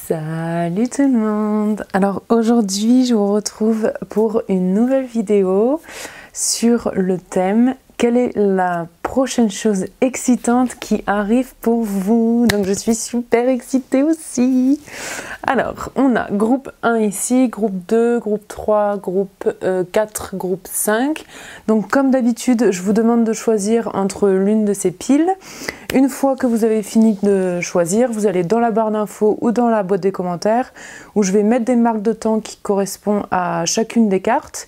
Salut tout le monde! Alors aujourd'hui je vous retrouve pour une nouvelle vidéo sur le thème quelle est la prochaine chose excitante qui arrive pour vous. Donc je suis super excitée aussi. Alors on a groupe 1 ici, groupe 2, groupe 3, groupe 4, groupe 5. Donc comme d'habitude je vous demande de choisir entre l'une de ces piles. Une fois que vous avez fini de choisir, vous allez dans la barre d'infos ou dans la boîte des commentaires où je vais mettre des marques de temps qui correspondent à chacune des cartes.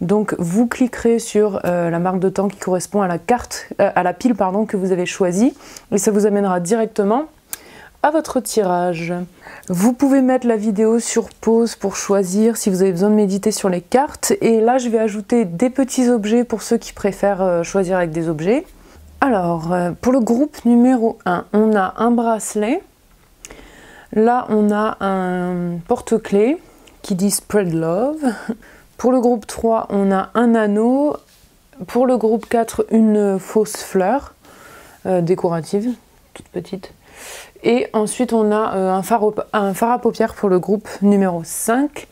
Donc vous cliquerez sur la marque de temps qui correspond à la carte, à la pile pardon, que vous avez choisie et ça vous amènera directement à votre tirage. Vous pouvez mettre la vidéo sur pause pour choisir si vous avez besoin de méditer sur les cartes et là je vais ajouter des petits objets pour ceux qui préfèrent choisir avec des objets. Alors pour le groupe numéro 1, on a un bracelet, là on a un porte-clés qui dit Spread Love. Pour le groupe 3, on a un anneau. Pour le groupe 4, une fausse fleur décorative, toute petite. Et ensuite, on a un fard à paupières pour le groupe numéro 5.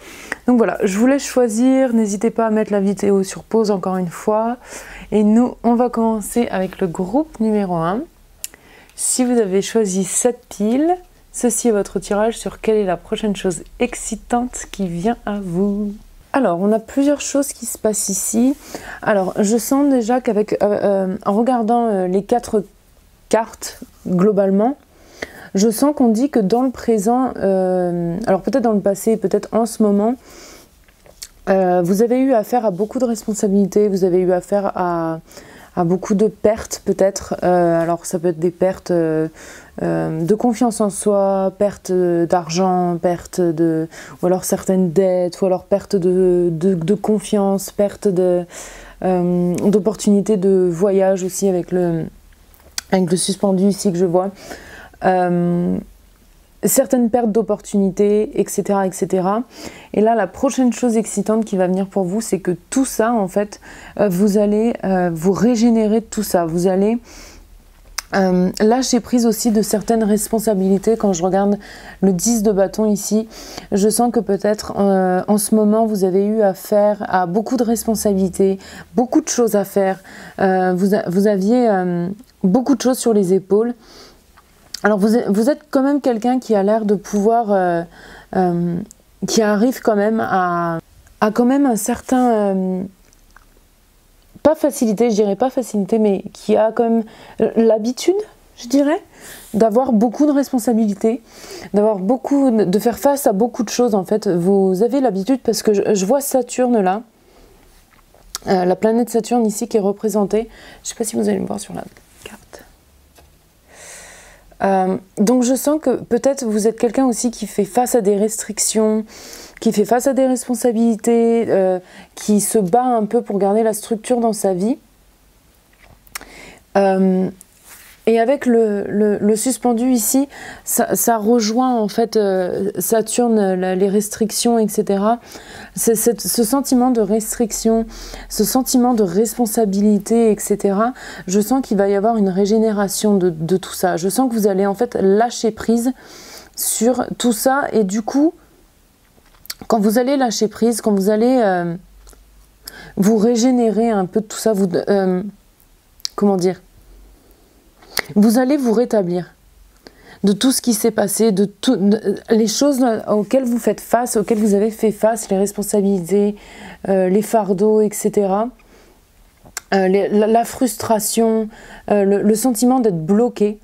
Donc voilà, je vous laisse choisir. N'hésitez pas à mettre la vidéo sur pause encore une fois. Et nous, on va commencer avec le groupe numéro 1. Si vous avez choisi cette pile, ceci est votre tirage sur quelle est la prochaine chose excitante qui vient à vous. Alors, on a plusieurs choses qui se passent ici. Alors, je sens déjà qu'avec, en regardant les 4 cartes globalement, je sens qu'on dit que dans le présent, alors peut-être dans le passé, peut-être en ce moment, vous avez eu affaire à beaucoup de responsabilités, vous avez eu affaire à beaucoup de pertes peut-être. Alors ça peut être des pertes de confiance en soi, perte d'argent, ou alors certaines dettes, ou alors perte de confiance, perte d'opportunités de voyage aussi avec le suspendu ici que je vois. Certaines pertes d'opportunités, etc., etc. Et là, la prochaine chose excitante qui va venir pour vous, c'est que tout ça, en fait, vous allez vous régénérer de tout ça. Vous allez lâcher prise aussi de certaines responsabilités. Quand je regarde le 10 de bâton ici, je sens que peut-être en ce moment, vous avez eu affaire à beaucoup de responsabilités, beaucoup de choses à faire. Vous aviez beaucoup de choses sur les épaules. Alors vous êtes quand même quelqu'un qui a l'air de pouvoir, qui arrive quand même à quand même un certain, pas facilité, je dirais pas facilité, mais qui a quand même l'habitude, je dirais, d'avoir beaucoup de responsabilités, de faire face à beaucoup de choses en fait. Vous avez l'habitude parce que je vois Saturne là, la planète Saturne ici qui est représentée. Je sais pas si vous allez me voir sur la carte. Donc je sens que peut-être vous êtes quelqu'un aussi qui fait face à des restrictions, qui fait face à des responsabilités, qui se bat un peu pour garder la structure dans sa vie. Et avec le suspendu ici, ça rejoint en fait Saturne, les restrictions, etc. Ce sentiment de restriction, ce sentiment de responsabilité, etc. Je sens qu'il va y avoir une régénération de tout ça. Je sens que vous allez en fait lâcher prise sur tout ça. Et du coup, quand vous allez lâcher prise, quand vous allez vous régénérer un peu de tout ça, comment dire ? Vous allez vous rétablir de tout ce qui s'est passé, les choses auxquelles vous faites face, auxquelles vous avez fait face, les responsabilités, les fardeaux, etc. La frustration, le sentiment d'être bloqué.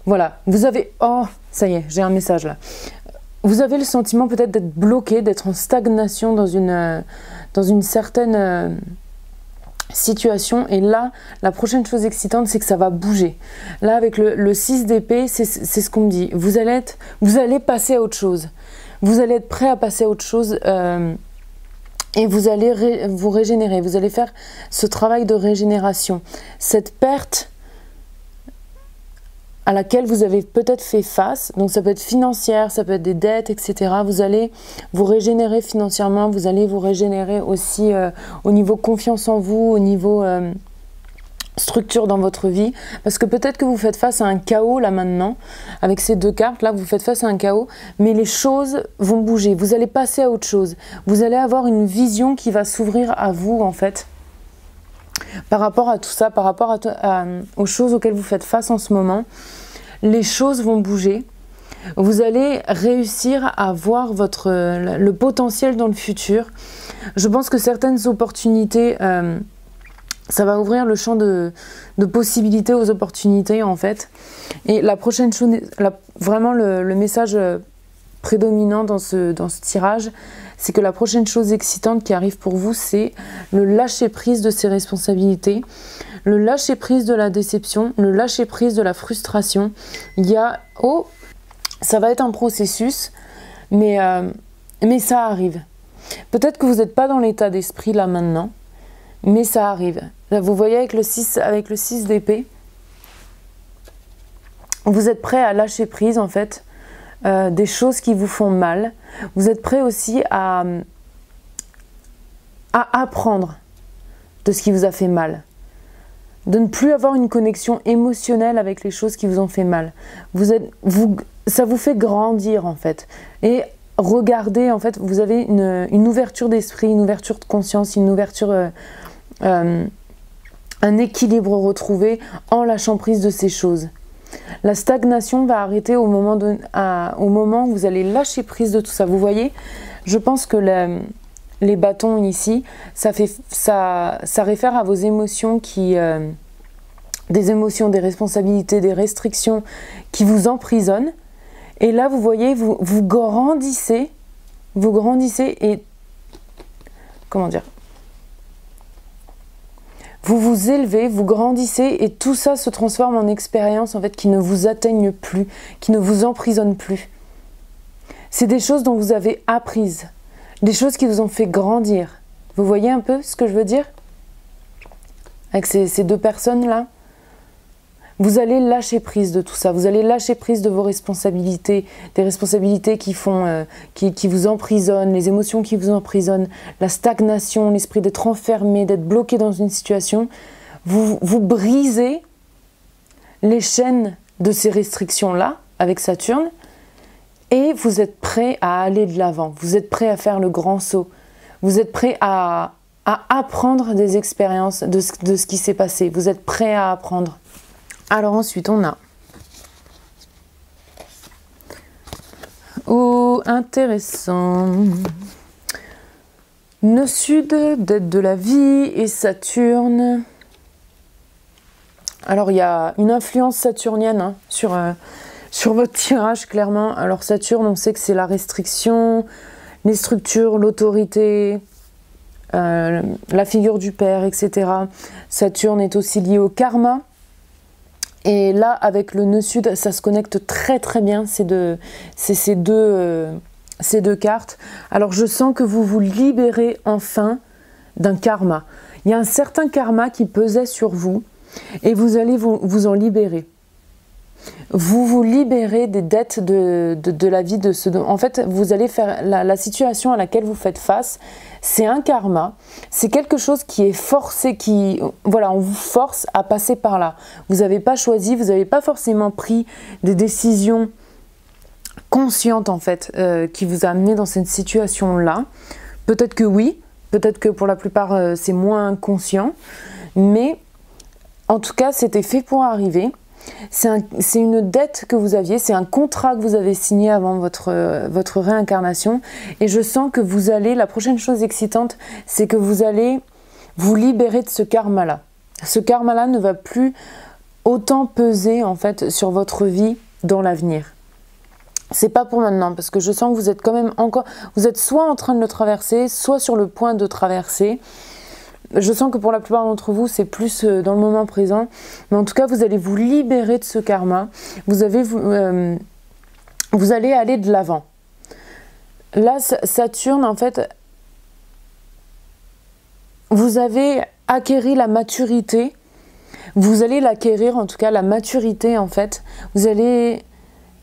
Voilà, vous avez... Oh, ça y est, j'ai un message là. Vous avez le sentiment peut-être d'être bloqué, d'être en stagnation dans une certaine... situation, et là la prochaine chose excitante c'est que ça va bouger. Là avec le 6 d'épée, c'est ce qu'on me dit, vous allez passer à autre chose, vous allez être prêt à passer à autre chose, et vous allez vous régénérer, vous allez faire ce travail de régénération. Cette perte à laquelle vous avez peut-être fait face, donc ça peut être financière, ça peut être des dettes, etc. Vous allez vous régénérer financièrement, vous allez vous régénérer aussi au niveau confiance en vous, au niveau structure dans votre vie, parce que peut-être que vous faites face à un chaos là maintenant, avec ces deux cartes là, vous faites face à un chaos, mais les choses vont bouger, vous allez passer à autre chose, vous allez avoir une vision qui va s'ouvrir à vous en fait, par rapport à tout ça, par rapport aux choses auxquelles vous faites face en ce moment. Les choses vont bouger, vous allez réussir à voir le potentiel dans le futur. Je pense que certaines opportunités, ça va ouvrir le champ de possibilités aux opportunités en fait. Et la prochaine chose, vraiment le message prédominant dans ce tirage, c'est que la prochaine chose excitante qui arrive pour vous, c'est le lâcher prise de ses responsabilités, le lâcher prise de la déception, le lâcher prise de la frustration. Il y a, ça va être un processus, mais ça arrive. Peut-être que vous n'êtes pas dans l'état d'esprit là maintenant, mais ça arrive. Là, vous voyez avec le 6 d'épée, vous êtes prêt à lâcher prise en fait des choses qui vous font mal. Vous êtes prêt aussi à apprendre de ce qui vous a fait mal. De ne plus avoir une connexion émotionnelle avec les choses qui vous ont fait mal. Ça vous fait grandir en fait. Et regardez, en fait, vous avez une ouverture d'esprit, une ouverture de conscience, une ouverture, un équilibre retrouvé en lâchant prise de ces choses. La stagnation va arrêter au moment où vous allez lâcher prise de tout ça. Vous voyez, je pense que les bâtons ici, ça réfère à vos émotions des émotions, des responsabilités, des restrictions qui vous emprisonnent. Et là, vous voyez, vous grandissez et, comment dire, vous vous élevez, vous grandissez et tout ça se transforme en expérience en fait qui ne vous atteignent plus, qui ne vous emprisonnent plus. C'est des choses dont vous avez apprises, des choses qui vous ont fait grandir. Vous voyez un peu ce que je veux dire? Avec ces deux personnes-là, vous allez lâcher prise de tout ça, vous allez lâcher prise de vos responsabilités, des responsabilités qui vous emprisonnent, les émotions qui vous emprisonnent, la stagnation, l'esprit d'être enfermé, d'être bloqué dans une situation. Vous brisez les chaînes de ces restrictions-là avec Saturne et vous êtes prêt à aller de l'avant, vous êtes prêt à faire le grand saut, vous êtes prêt à apprendre des expériences de ce qui s'est passé, vous êtes prêt à apprendre. Alors ensuite, on a... Oh, intéressant. Nœud sud, dette de la vie et Saturne. Alors, il y a une influence saturnienne hein, sur votre tirage, clairement. Alors, Saturne, on sait que c'est la restriction, les structures, l'autorité, la figure du père, etc. Saturne est aussi lié au karma. Et là, avec le nœud sud, ça se connecte très très bien, ces deux cartes. Alors, je sens que vous vous libérez enfin d'un karma. Il y a un certain karma qui pesait sur vous et vous allez vous en libérer. Vous vous libérez des dettes de la vie de ce... En fait, vous allez faire la situation à laquelle vous faites face, c'est un karma, c'est quelque chose qui est forcé, voilà, on vous force à passer par là. Vous n'avez pas choisi, vous n'avez pas forcément pris des décisions conscientes en fait, qui vous a amené dans cette situation-là. Peut-être que oui, peut-être que pour la plupart c'est moins conscient, mais en tout cas c'était fait pour arriver. C'est une dette que vous aviez, c'est un contrat que vous avez signé avant votre réincarnation et je sens que vous allez, la prochaine chose excitante, c'est que vous allez vous libérer de ce karma-là. Ce karma-là ne va plus autant peser en fait sur votre vie dans l'avenir. C'est pas pour maintenant parce que je sens que vous êtes quand même encore, vous êtes soit en train de le traverser, soit sur le point de traverser. Je sens que pour la plupart d'entre vous, c'est plus dans le moment présent. Mais en tout cas, vous allez vous libérer de ce karma. Vous allez aller de l'avant. Là, Saturne, en fait, vous avez acquéri la maturité. Vous allez l'acquérir, en tout cas, la maturité, en fait. Vous allez...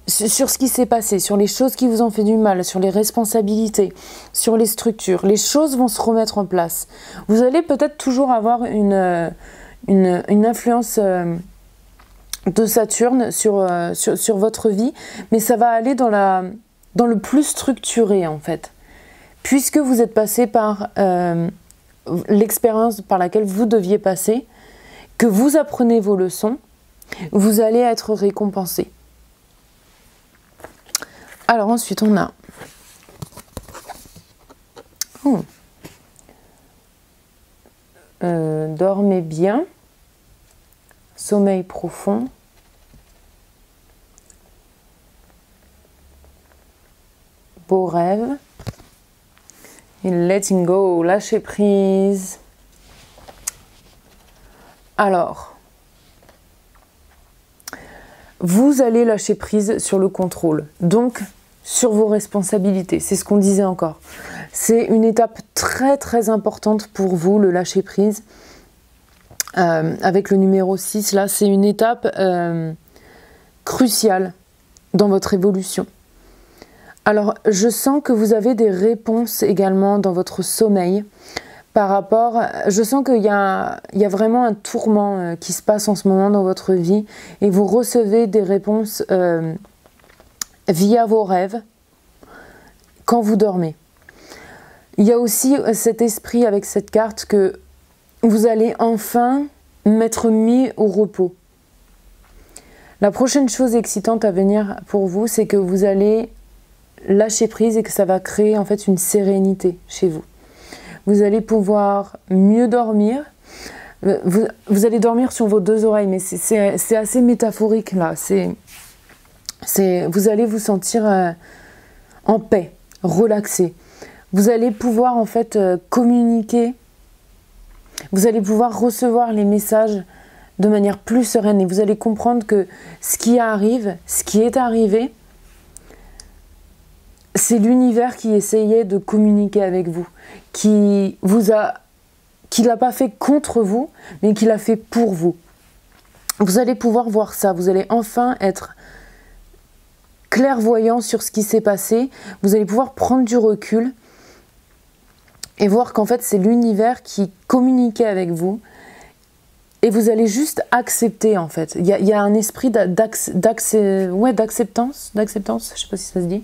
Sur ce qui s'est passé, sur les choses qui vous ont fait du mal, sur les responsabilités, sur les structures, les choses vont se remettre en place. Vous allez peut-être toujours avoir une une influence de Saturne sur votre vie, mais ça va aller dans le plus structuré en fait. Puisque vous êtes passé par l'expérience par laquelle vous deviez passer, que vous apprenez vos leçons, vous allez être récompensé. Alors ensuite on a dormez bien, sommeil profond, beau rêve, et letting go, lâcher prise. Alors, vous allez lâcher prise sur le contrôle, donc sur vos responsabilités, c'est ce qu'on disait encore. C'est une étape très très importante pour vous, le lâcher prise. Avec le numéro 6, là, c'est une étape cruciale dans votre évolution. Alors, je sens que vous avez des réponses également dans votre sommeil par rapport... Je sens qu'il y a vraiment un tourment qui se passe en ce moment dans votre vie et vous recevez des réponses via vos rêves quand vous dormez. Il y a aussi cet esprit avec cette carte que vous allez enfin m'être mis au repos. La prochaine chose excitante à venir pour vous, c'est que vous allez lâcher prise et que ça va créer en fait une sérénité chez vous. Vous allez pouvoir mieux dormir. Vous allez dormir sur vos deux oreilles, mais c'est assez métaphorique là. Vous allez vous sentir en paix, relaxé. Vous allez pouvoir en fait communiquer. Vous allez pouvoir recevoir les messages de manière plus sereine et vous allez comprendre que ce qui arrive, ce qui est arrivé, c'est l'univers qui essayait de communiquer avec vous, qui l'a pas fait contre vous, mais qui l'a fait pour vous. Vous allez pouvoir voir ça, vous allez enfin être clairvoyant sur ce qui s'est passé, vous allez pouvoir prendre du recul et voir qu'en fait c'est l'univers qui communiquait avec vous et vous allez juste accepter en fait. Il y a un esprit d'acceptance, je sais pas si ça se dit,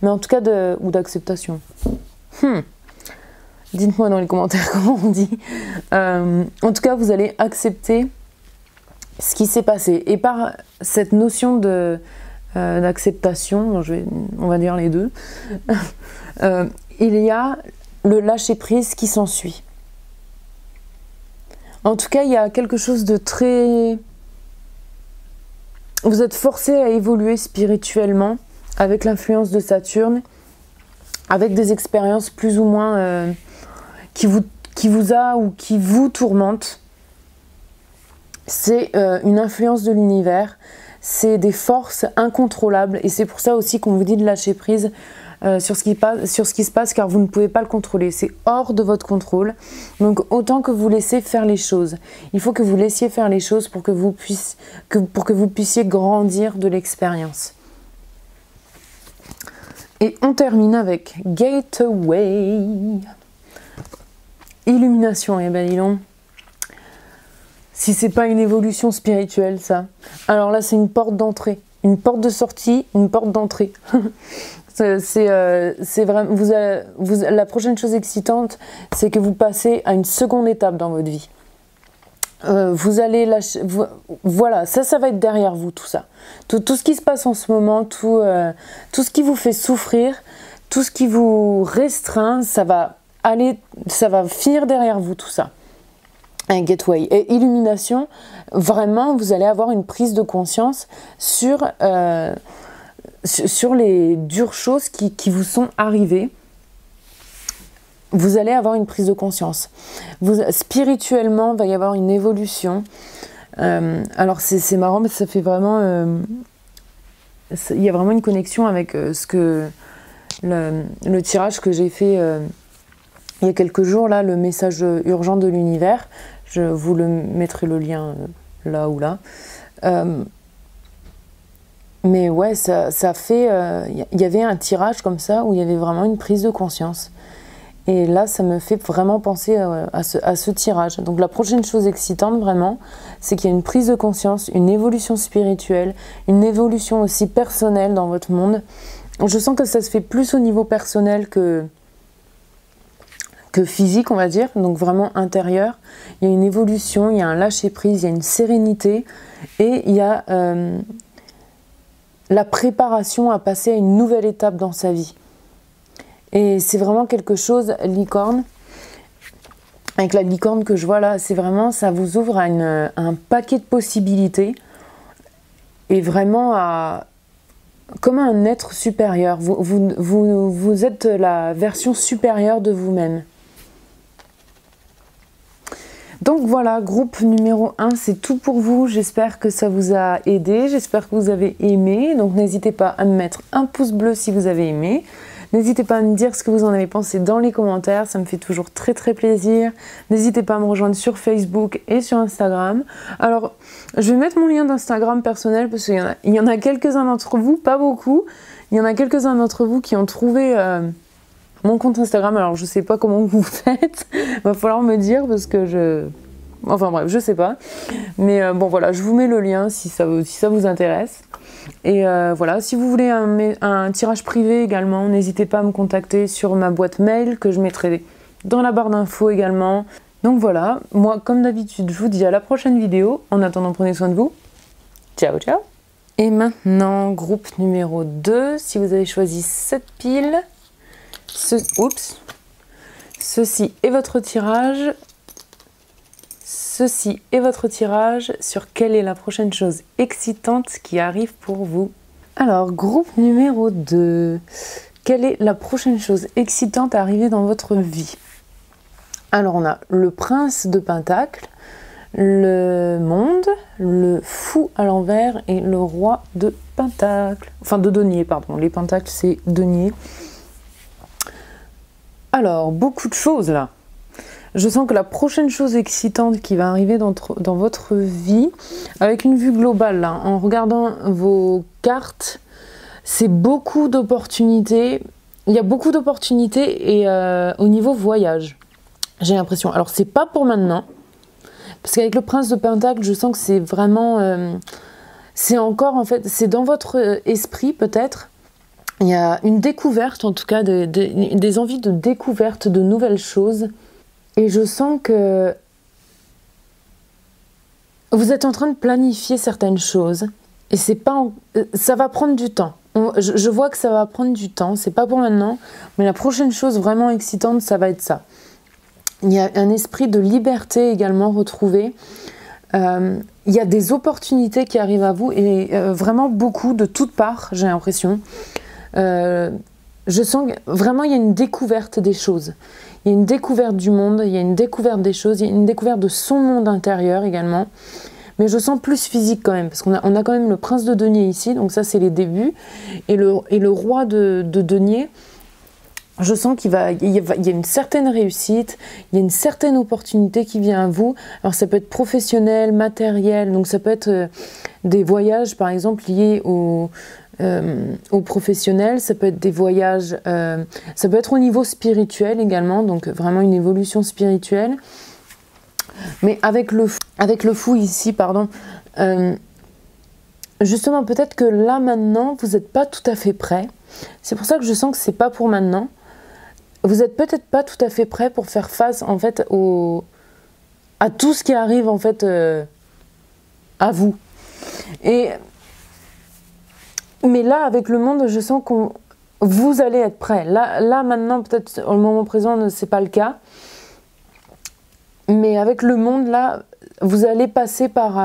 mais en tout cas ou d'acceptation. Dites-moi dans les commentaires comment on dit. En tout cas, vous allez accepter ce qui s'est passé. Et par cette notion d'acceptation, on va dire les deux, il y a le lâcher-prise qui s'ensuit. En tout cas, il y a quelque chose de très... Vous êtes forcé à évoluer spirituellement avec l'influence de Saturne, avec des expériences plus ou moins qui vous tourmentent. C'est une influence de l'univers, c'est des forces incontrôlables et c'est pour ça aussi qu'on vous dit de lâcher prise sur ce qui se passe car vous ne pouvez pas le contrôler, c'est hors de votre contrôle. Donc autant que vous laissez faire les choses. Il faut que vous laissiez faire les choses pour que vous puissiez grandir de l'expérience. Et on termine avec Gateway. Illumination, et ben dis donc. Si c'est pas une évolution spirituelle, ça. Alors là, c'est une porte d'entrée. Une porte de sortie, une porte d'entrée. C'est vraiment... la prochaine chose excitante, c'est que vous passez à une seconde étape dans votre vie. Vous allez lâcher... Voilà, ça va être derrière vous, tout ça. Tout ce qui se passe en ce moment, tout ce qui vous fait souffrir, tout ce qui vous restreint, ça va finir derrière vous, tout ça. Un gateway. Et illumination, vraiment, vous allez avoir une prise de conscience sur les dures choses qui vous sont arrivées. Vous allez avoir une prise de conscience. Spirituellement, il va y avoir une évolution. Alors c'est marrant, mais ça fait vraiment... il y a vraiment une connexion avec le tirage que j'ai fait il y a quelques jours, là, le message urgent de l'univers. Je vous mettrai le lien là ou là. Mais ouais, ça fait... il y avait un tirage comme ça où il y avait vraiment une prise de conscience. Et là, ça me fait vraiment penser à ce tirage. Donc la prochaine chose excitante, vraiment, c'est qu'il y a une prise de conscience, une évolution spirituelle, une évolution aussi personnelle dans votre monde. Je sens que ça se fait plus au niveau personnel que physique, on va dire, donc vraiment intérieur. Il y a une évolution, il y a un lâcher-prise, il y a une sérénité et il y a la préparation à passer à une nouvelle étape dans sa vie. Et c'est vraiment quelque chose, licorne, avec la licorne que je vois là, c'est vraiment, ça vous ouvre à un paquet de possibilités et vraiment comme un être supérieur. Vous êtes la version supérieure de vous-même. Donc voilà, groupe numéro 1, c'est tout pour vous. J'espère que ça vous a aidé, j'espère que vous avez aimé. Donc n'hésitez pas à me mettre un pouce bleu si vous avez aimé. N'hésitez pas à me dire ce que vous en avez pensé dans les commentaires, ça me fait toujours très très plaisir. N'hésitez pas à me rejoindre sur Facebook et sur Instagram. Alors, je vais mettre mon lien d'Instagram personnel parce qu'il y en a quelques-uns d'entre vous, pas beaucoup. Il y en a quelques-uns d'entre vous qui ont trouvé mon compte Instagram. Alors, je sais pas comment vous faites, va falloir me dire parce que Enfin bref, je sais pas. Mais bon voilà, je vous mets le lien si ça vous intéresse. Et voilà, si vous voulez un tirage privé également, n'hésitez pas à me contacter sur ma boîte mail que je mettrai dans la barre d'infos également. Donc voilà, moi comme d'habitude, je vous dis à la prochaine vidéo. En attendant, prenez soin de vous. Ciao, ciao. Et maintenant, groupe numéro 2, si vous avez choisi cette pile, ceci est votre tirage. Ceci est votre tirage sur quelle est la prochaine chose excitante qui arrive pour vous. Alors, groupe numéro 2. Quelle est la prochaine chose excitante à arriver dans votre vie? Alors, on a le prince de Pentacles, le monde, le fou à l'envers et le roi de Pentacles. Enfin, de denier, pardon. Les Pentacles, c'est denier. Alors, beaucoup de choses là. Je sens que la prochaine chose excitante qui va arriver dans votre vie, avec une vue globale, là, en regardant vos cartes, c'est beaucoup d'opportunités. Il y a beaucoup d'opportunités et au niveau voyage, j'ai l'impression. Alors, c'est pas pour maintenant, parce qu'avec le prince de Pentacle, je sens que c'est vraiment... c'est encore, en fait, c'est dans votre esprit, peut-être. Il y a une découverte, en tout cas, des envies de découverte de nouvelles choses. Et je sens que vous êtes en train de planifier certaines choses. Et c'est pas ça va prendre du temps. Je vois que ça va prendre du temps. C'est pas pour maintenant. Mais la prochaine chose vraiment excitante, ça va être ça. Il y a un esprit de liberté également retrouvé. Il y a des opportunités qui arrivent à vous. Et vraiment beaucoup, de toutes parts, j'ai l'impression. Je sens que vraiment il y a une découverte des choses. Il y a une découverte du monde, il y a une découverte des choses, il y a une découverte de son monde intérieur également. Mais je sens plus physique quand même, parce qu'on a quand même le prince de denier ici, donc ça c'est les débuts. Et le roi de denier, je sens qu'il y a une certaine réussite, il y a une certaine opportunité qui vient à vous. Alors ça peut être professionnel, matériel, donc ça peut être des voyages par exemple liés au professionnel, ça peut être des voyages, ça peut être au niveau spirituel également, donc vraiment une évolution spirituelle. Mais avec le fou ici, pardon, justement peut-être que là maintenant vous n'êtes pas tout à fait prêt. C'est pour ça que je sens que c'est pas pour maintenant. Vous n'êtes peut-être pas tout à fait prêt pour faire face en fait à tout ce qui arrive en fait à vous. Mais là, avec le monde, je sens que vous allez être prêt. Là maintenant, peut-être au moment présent, ce n'est pas le cas. Mais avec le monde, là, vous allez passer par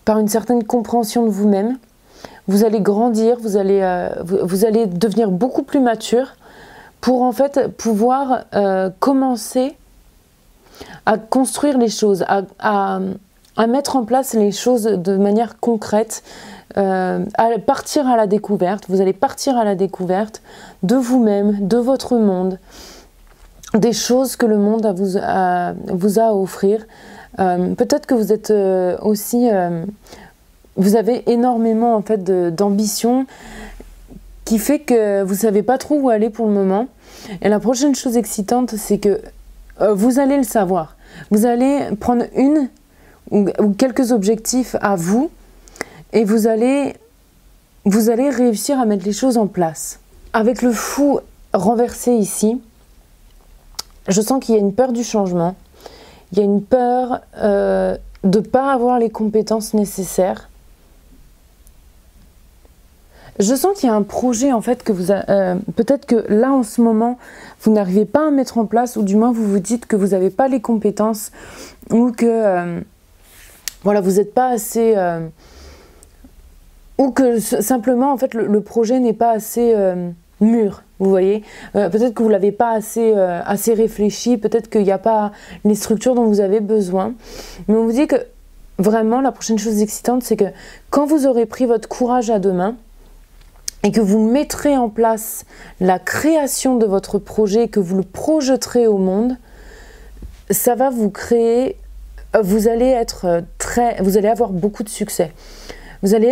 une certaine compréhension de vous-même. Vous allez grandir, vous allez devenir beaucoup plus mature pour en fait pouvoir commencer à construire les choses, à mettre en place les choses de manière concrète, à partir à la découverte. Vous allez partir à la découverte de vous-même, de votre monde, des choses que le monde vous a à offrir. Peut-être que vous êtes aussi... vous avez énormément en fait d'ambition qui fait que vous ne savez pas trop où aller pour le moment. Et la prochaine chose excitante, c'est que vous allez le savoir. Vous allez prendre une ou quelques objectifs à vous et vous allez réussir à mettre les choses en place. Avec le fou renversé ici, je sens qu'il y a une peur du changement. Il y a une peur de ne pas avoir les compétences nécessaires. Je sens qu'il y a un projet en fait que vous peut-être que là en ce moment vous n'arrivez pas à mettre en place, ou du moins vous vous dites que vous n'avez pas les compétences, ou que voilà, vous n'êtes pas assez ou que simplement en fait le projet n'est pas assez mûr, vous voyez. Peut-être que vous l'avez pas assez réfléchi, peut-être qu'il n'y a pas les structures dont vous avez besoin, mais on vous dit que vraiment la prochaine chose excitante, c'est que quand vous aurez pris votre courage à deux mains et que vous mettrez en place la création de votre projet, que vous le projeterez au monde, ça va vous créer, vous allez avoir beaucoup de succès. Vous allez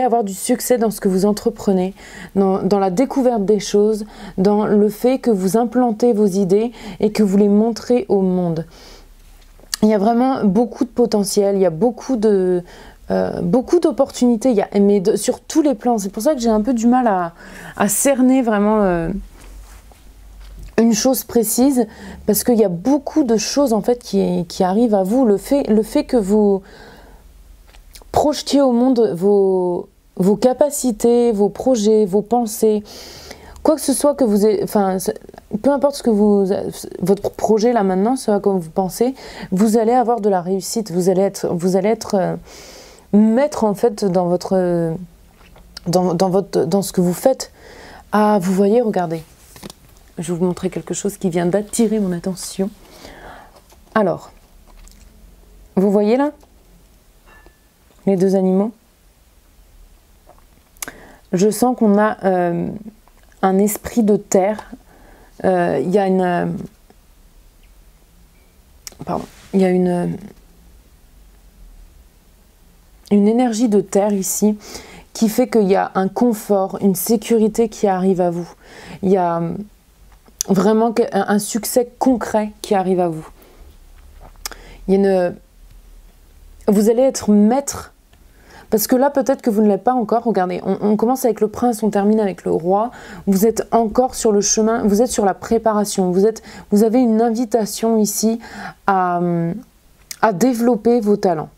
avoir du succès dans ce que vous entreprenez, dans la découverte des choses, dans le fait que vous implantez vos idées et que vous les montrez au monde. Il y a vraiment beaucoup de potentiel, il y a beaucoup d'opportunités, mais sur tous les plans. C'est pour ça que j'ai un peu du mal à cerner vraiment une chose précise, parce qu'il y a beaucoup de choses en fait qui arrivent à vous. Le fait que vous projetiez au monde vos capacités, vos projets, vos pensées, quoi que ce soit que vous ayez, enfin, peu importe ce que votre projet là maintenant, ce à quoi vous pensez, vous allez avoir de la réussite, vous allez être maître en fait dans ce que vous faites. Ah, vous voyez, regardez, je vais vous montrer quelque chose qui vient d'attirer mon attention. Alors, vous voyez là les deux animaux? Je sens qu'on a un esprit de terre. Il y a une énergie de terre ici qui fait qu'il y a un confort, une sécurité qui arrive à vous. Il y a vraiment un succès concret qui arrive à vous. Vous allez être maître. Parce que là, peut-être que vous ne l'êtes pas encore. Regardez, on commence avec le prince, on termine avec le roi. Vous êtes encore sur le chemin, vous êtes sur la préparation. Vous avez une invitation ici à développer vos talents.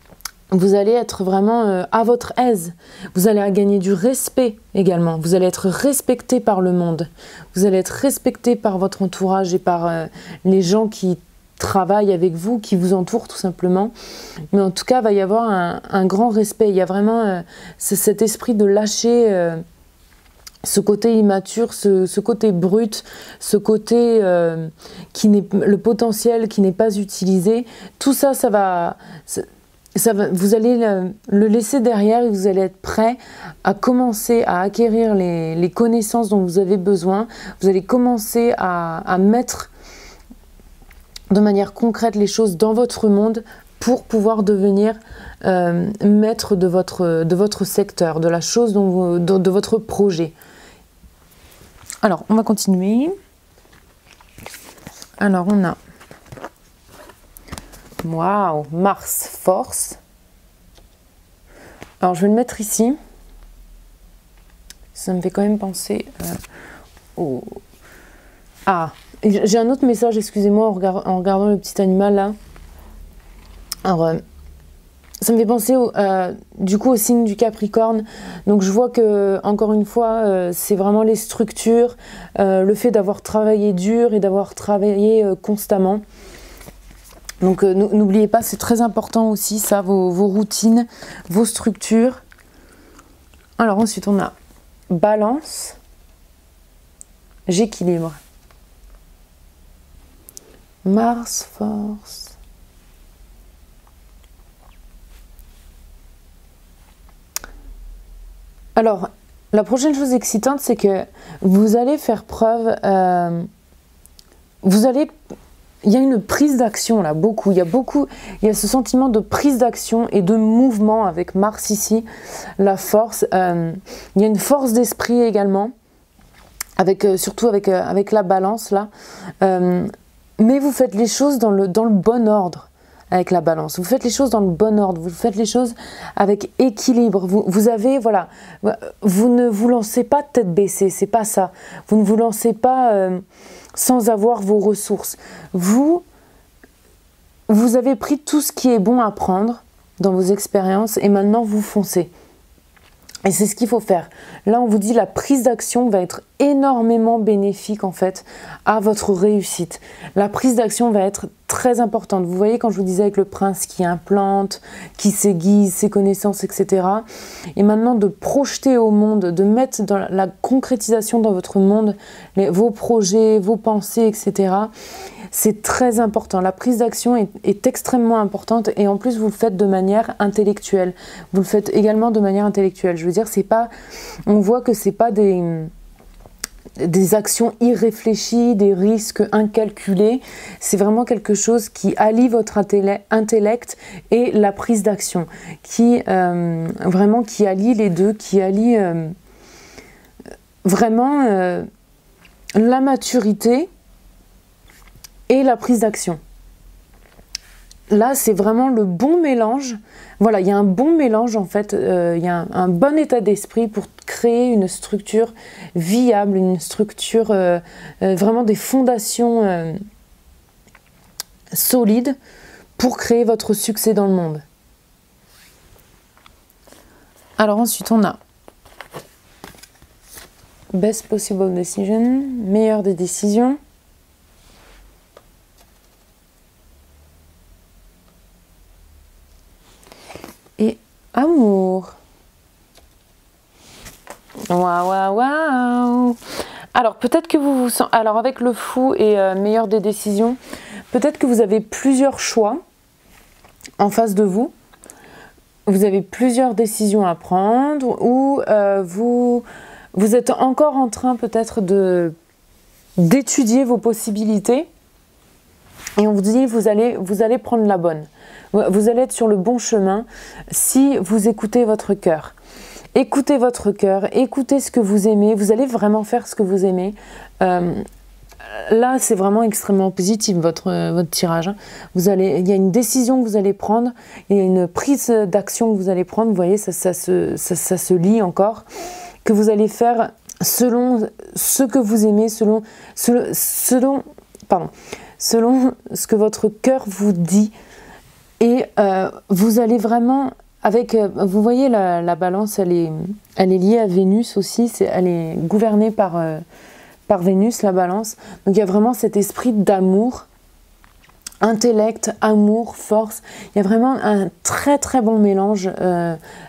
Vous allez être vraiment à votre aise. Vous allez gagner du respect également. Vous allez être respecté par le monde. Vous allez être respecté par votre entourage et par les gens qui travaillent avec vous, qui vous entourent tout simplement. Mais en tout cas, il va y avoir un grand respect. Il y a vraiment cet esprit de lâcher ce côté immature, ce côté brut, ce côté le potentiel qui n'est pas utilisé. Tout ça, vous allez le laisser derrière et vous allez être prêt à commencer à acquérir les connaissances dont vous avez besoin. Vous allez commencer à mettre de manière concrète les choses dans votre monde pour pouvoir devenir maître de votre secteur, de la chose de votre projet. Alors, on va continuer. Alors, on a waouh, Mars Force. Alors, je vais le mettre ici. Ça me fait quand même penser au... Ah, j'ai un autre message, excusez-moi, en regardant le petit animal là. Alors, ça me fait penser du coup au signe du Capricorne. Donc je vois que, encore une fois, c'est vraiment les structures, le fait d'avoir travaillé dur et d'avoir travaillé constamment. Donc n'oubliez pas, c'est très important aussi ça, vos routines, vos structures. Alors ensuite on a Balance, j'équilibre. Mars Force. Alors, la prochaine chose excitante, c'est que vous allez faire preuve, vous allez il y a une prise d'action là, beaucoup. Il y a ce sentiment de prise d'action et de mouvement avec Mars ici, la force. Il y a une force d'esprit également, surtout avec la balance là. Mais vous faites les choses dans le bon ordre avec la balance. Vous faites les choses dans le bon ordre. Vous faites les choses avec équilibre. Vous avez, voilà, vous ne vous lancez pas tête baissée, c'est pas ça. Vous ne vous lancez pas sans avoir vos ressources. Vous avez pris tout ce qui est bon à prendre dans vos expériences et maintenant vous foncez. Et c'est ce qu'il faut faire. Là, on vous dit la prise d'action va être énormément bénéfique en fait à votre réussite. La prise d'action va être très importante. Vous voyez quand je vous disais avec le prince qui implante, qui s'aiguise ses connaissances, etc. Et maintenant de projeter au monde, de mettre dans la concrétisation dans votre monde vos projets, vos pensées, etc. C'est très important. La prise d'action est extrêmement importante et en plus vous le faites de manière intellectuelle. Vous le faites également de manière intellectuelle. Je veux dire, c'est pas, on voit que c'est pas des actions irréfléchies, des risques incalculés. C'est vraiment quelque chose qui allie votre intellect et la prise d'action, qui vraiment qui allie les deux, qui allie vraiment la maturité et la prise d'action. Là, c'est vraiment le bon mélange. Voilà, il y a un bon mélange en fait, il y a un bon état d'esprit pour créer une structure viable, une structure, vraiment des fondations solides pour créer votre succès dans le monde. Alors ensuite, on a Best Possible Decision, meilleure des décisions. Et amour. Waouh, waouh, waouh. Alors, peut-être que vous vous sentez... Alors, avec le fou et meilleure des décisions, peut-être que vous avez plusieurs choix en face de vous. Vous avez plusieurs décisions à prendre ou vous êtes encore en train peut-être d'étudier vos possibilités. Et on vous dit, vous allez prendre la bonne. Vous allez être sur le bon chemin si vous écoutez votre cœur. Écoutez votre cœur, écoutez ce que vous aimez. Vous allez vraiment faire ce que vous aimez. Là, c'est vraiment extrêmement positif votre tirage. Il y a une décision que vous allez prendre, il y a une prise d'action que vous allez prendre. Vous voyez, ça se lie encore. Que vous allez faire selon ce que vous aimez, selon ce que votre cœur vous dit. Et vous allez vraiment, vous voyez la balance, elle est liée à Vénus aussi, elle est gouvernée par Vénus, la balance. Donc il y a vraiment cet esprit d'amour, intellect, amour, force. Il y a vraiment un très très bon mélange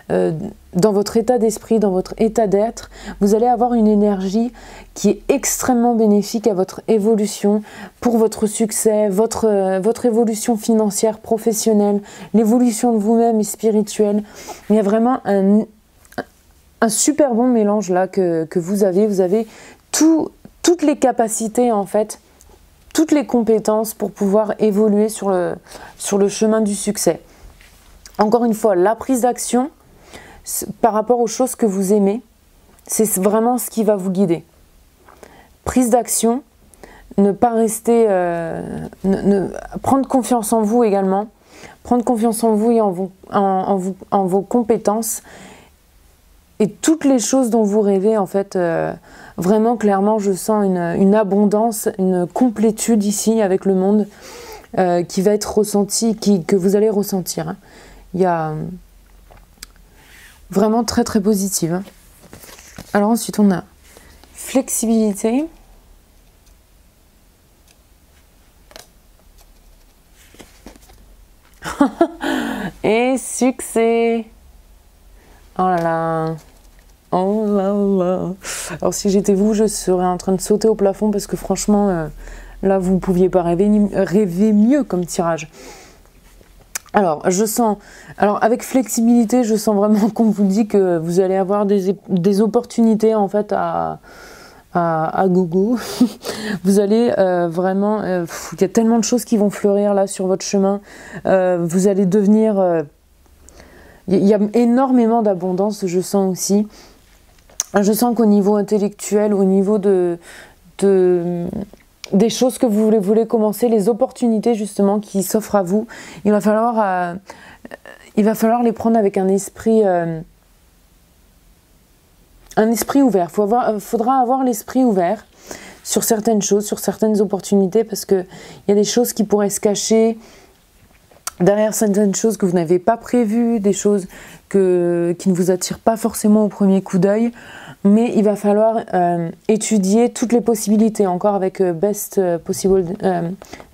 dans votre état d'esprit, dans votre état d'être. Vous allez avoir une énergie qui est extrêmement bénéfique à votre évolution, pour votre succès, votre évolution financière, professionnelle, l'évolution de vous-même et spirituelle. Il y a vraiment un super bon mélange là que vous avez. Vous avez toutes les capacités en fait, toutes les compétences pour pouvoir évoluer sur le chemin du succès. Encore une fois, la prise d'action par rapport aux choses que vous aimez, c'est vraiment ce qui va vous guider. Prise d'action, ne pas rester... prendre confiance en vous également, prendre confiance en vous et en vos compétences et toutes les choses dont vous rêvez en fait. Vraiment, clairement, je sens une abondance, une complétude ici avec le monde qui va être ressentie, que vous allez ressentir. Hein. Il y a vraiment très très positive. Hein. Alors ensuite, on a flexibilité. Et succès. Oh là là. Oh là là. Alors si j'étais vous, je serais en train de sauter au plafond parce que franchement, là, vous ne pouviez pas rêver mieux comme tirage. Alors, avec flexibilité, je sens vraiment qu'on vous dit que vous allez avoir des opportunités en fait à gogo. Vous allez vraiment... il y a tellement de choses qui vont fleurir là sur votre chemin. Vous allez devenir... il y a énormément d'abondance, je sens aussi. Je sens qu'au niveau intellectuel, au niveau des choses que vous voulez commencer, les opportunités justement qui s'offrent à vous, il va falloir les prendre avec un esprit ouvert. Faudra avoir l'esprit ouvert sur certaines choses, sur certaines opportunités, parce qu'il y a des choses qui pourraient se cacher derrière certaines choses que vous n'avez pas prévues, des choses qui ne vous attirent pas forcément au premier coup d'œil, mais il va falloir étudier toutes les possibilités, encore avec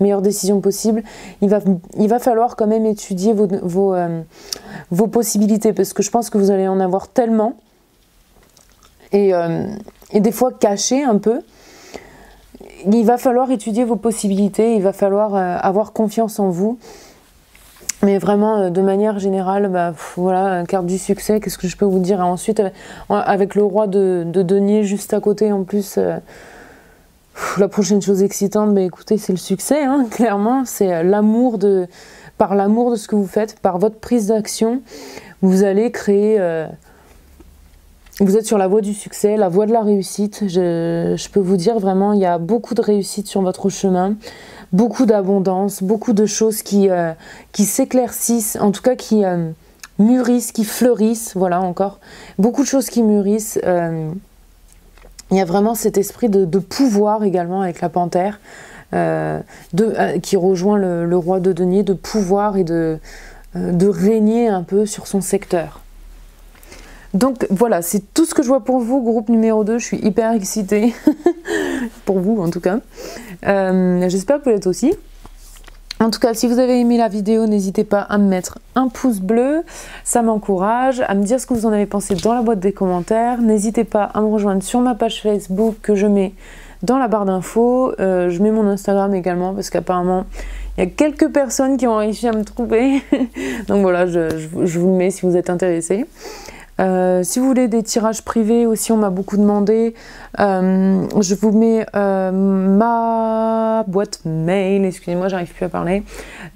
meilleure décision possible. Il va falloir quand même étudier vos possibilités, parce que je pense que vous allez en avoir tellement, et des fois cachées un peu. Il va falloir étudier vos possibilités, il va falloir avoir confiance en vous. Mais vraiment, de manière générale, voilà, carte du succès, qu'est-ce que je peux vous dire? Et ensuite, avec le roi de denier juste à côté, en plus, la prochaine chose excitante, écoutez, c'est le succès, hein, clairement. C'est par l'amour de ce que vous faites, par votre prise d'action, vous allez créer... vous êtes sur la voie du succès, la voie de la réussite. Je peux vous dire vraiment, il y a beaucoup de réussite sur votre chemin. Beaucoup d'abondance, beaucoup de choses qui s'éclaircissent, en tout cas qui mûrissent, qui fleurissent, voilà encore. Beaucoup de choses qui mûrissent. Il y a vraiment cet esprit de pouvoir également avec la panthère, qui rejoint le roi de denier, de pouvoir et de régner un peu sur son secteur. Donc voilà, c'est tout ce que je vois pour vous, groupe numéro 2, je suis hyper excitée, pour vous en tout cas. J'espère que vous l'êtes aussi. En tout cas, si vous avez aimé la vidéo, n'hésitez pas à me mettre un pouce bleu, ça m'encourage, à me dire ce que vous en avez pensé dans la boîte des commentaires. N'hésitez pas à me rejoindre sur ma page Facebook que je mets dans la barre d'infos. Je mets mon Instagram également parce qu'apparemment, il y a quelques personnes qui ont réussi à me trouver. Donc voilà, je vous le mets si vous êtes intéressés. Si vous voulez des tirages privés aussi, on m'a beaucoup demandé. Je vous mets ma boîte mail, excusez-moi, j'arrive plus à parler.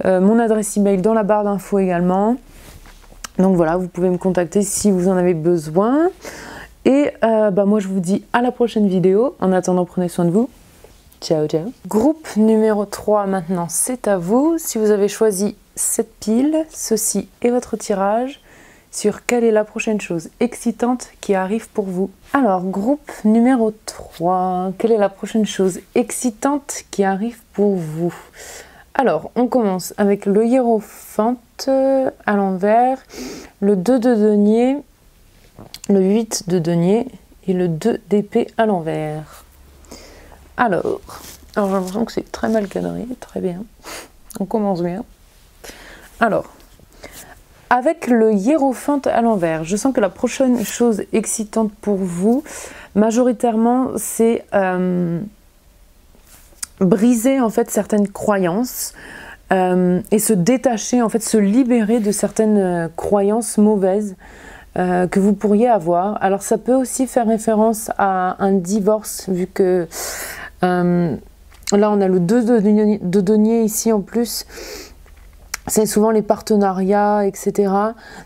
Mon adresse email dans la barre d'infos également. Donc voilà, vous pouvez me contacter si vous en avez besoin. Et moi je vous dis à la prochaine vidéo. En attendant, prenez soin de vous. Ciao, ciao. Groupe numéro 3 maintenant, c'est à vous. Si vous avez choisi cette pile, ceci est votre tirage sur quelle est la prochaine chose excitante qui arrive pour vous. Alors, groupe numéro 3, quelle est la prochaine chose excitante qui arrive pour vous? Alors, on commence avec le hiérophante à l'envers, le 2 de denier, le 8 de denier et le 2 d'épée à l'envers. Alors j'ai l'impression que c'est très mal cadré, très bien. On commence bien. Alors, avec le hiérophante à l'envers, je sens que la prochaine chose excitante pour vous, majoritairement, c'est briser en fait certaines croyances et se détacher, en fait, se libérer de certaines croyances mauvaises que vous pourriez avoir. Alors ça peut aussi faire référence à un divorce, vu que là on a le 2 de denier ici en plus. C'est souvent les partenariats, etc.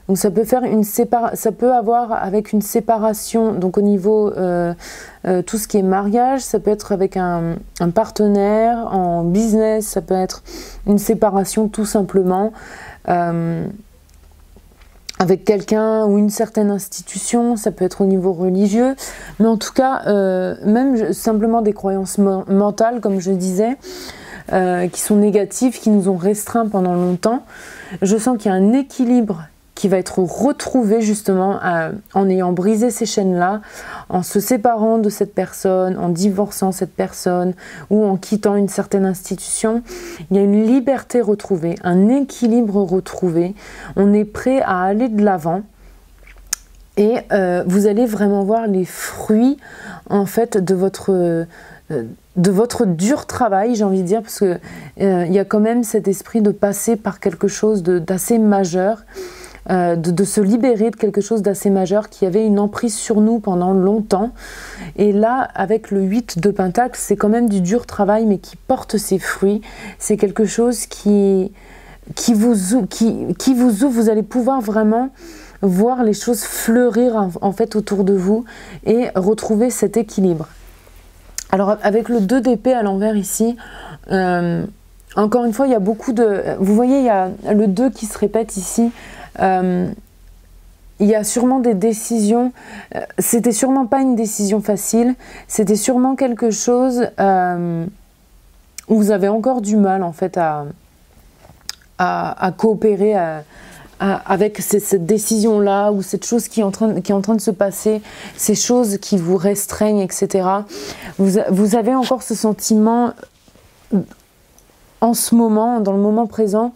Donc ça peut faire ça peut avoir avec une séparation, donc au niveau tout ce qui est mariage, ça peut être avec un partenaire, en business, ça peut être une séparation tout simplement, avec quelqu'un ou une certaine institution, ça peut être au niveau religieux, mais en tout cas, même simplement des croyances mentales, comme je disais, qui sont négatives, qui nous ont restreints pendant longtemps. Je sens qu'il y a un équilibre qui va être retrouvé justement en ayant brisé ces chaînes-là, en se séparant de cette personne, en divorçant cette personne ou en quittant une certaine institution. Il y a une liberté retrouvée, un équilibre retrouvé. On est prêt à aller de l'avant. Et vous allez vraiment voir les fruits en fait de votre dur travail, j'ai envie de dire, parce que il y a quand même cet esprit de passer par quelque chose d'assez majeur. de se libérer de quelque chose d'assez majeur qui avait une emprise sur nous pendant longtemps. Et là, avec le 8 de Pentacle, c'est quand même du dur travail, mais qui porte ses fruits. C'est quelque chose qui vous ouvre. Vous allez pouvoir vraiment voir les choses fleurir en fait autour de vous et retrouver cet équilibre. Alors avec le 2 d'épée à l'envers ici, encore une fois, il y a beaucoup de... Vous voyez, il y a le 2 qui se répète ici. Il y a sûrement des décisions. C'était sûrement pas une décision facile. C'était sûrement quelque chose où vous avez encore du mal en fait à coopérer avec cette décision-là ou cette chose qui est en train de se passer, ces choses qui vous restreignent, etc. Vous avez encore ce sentiment en ce moment, dans le moment présent,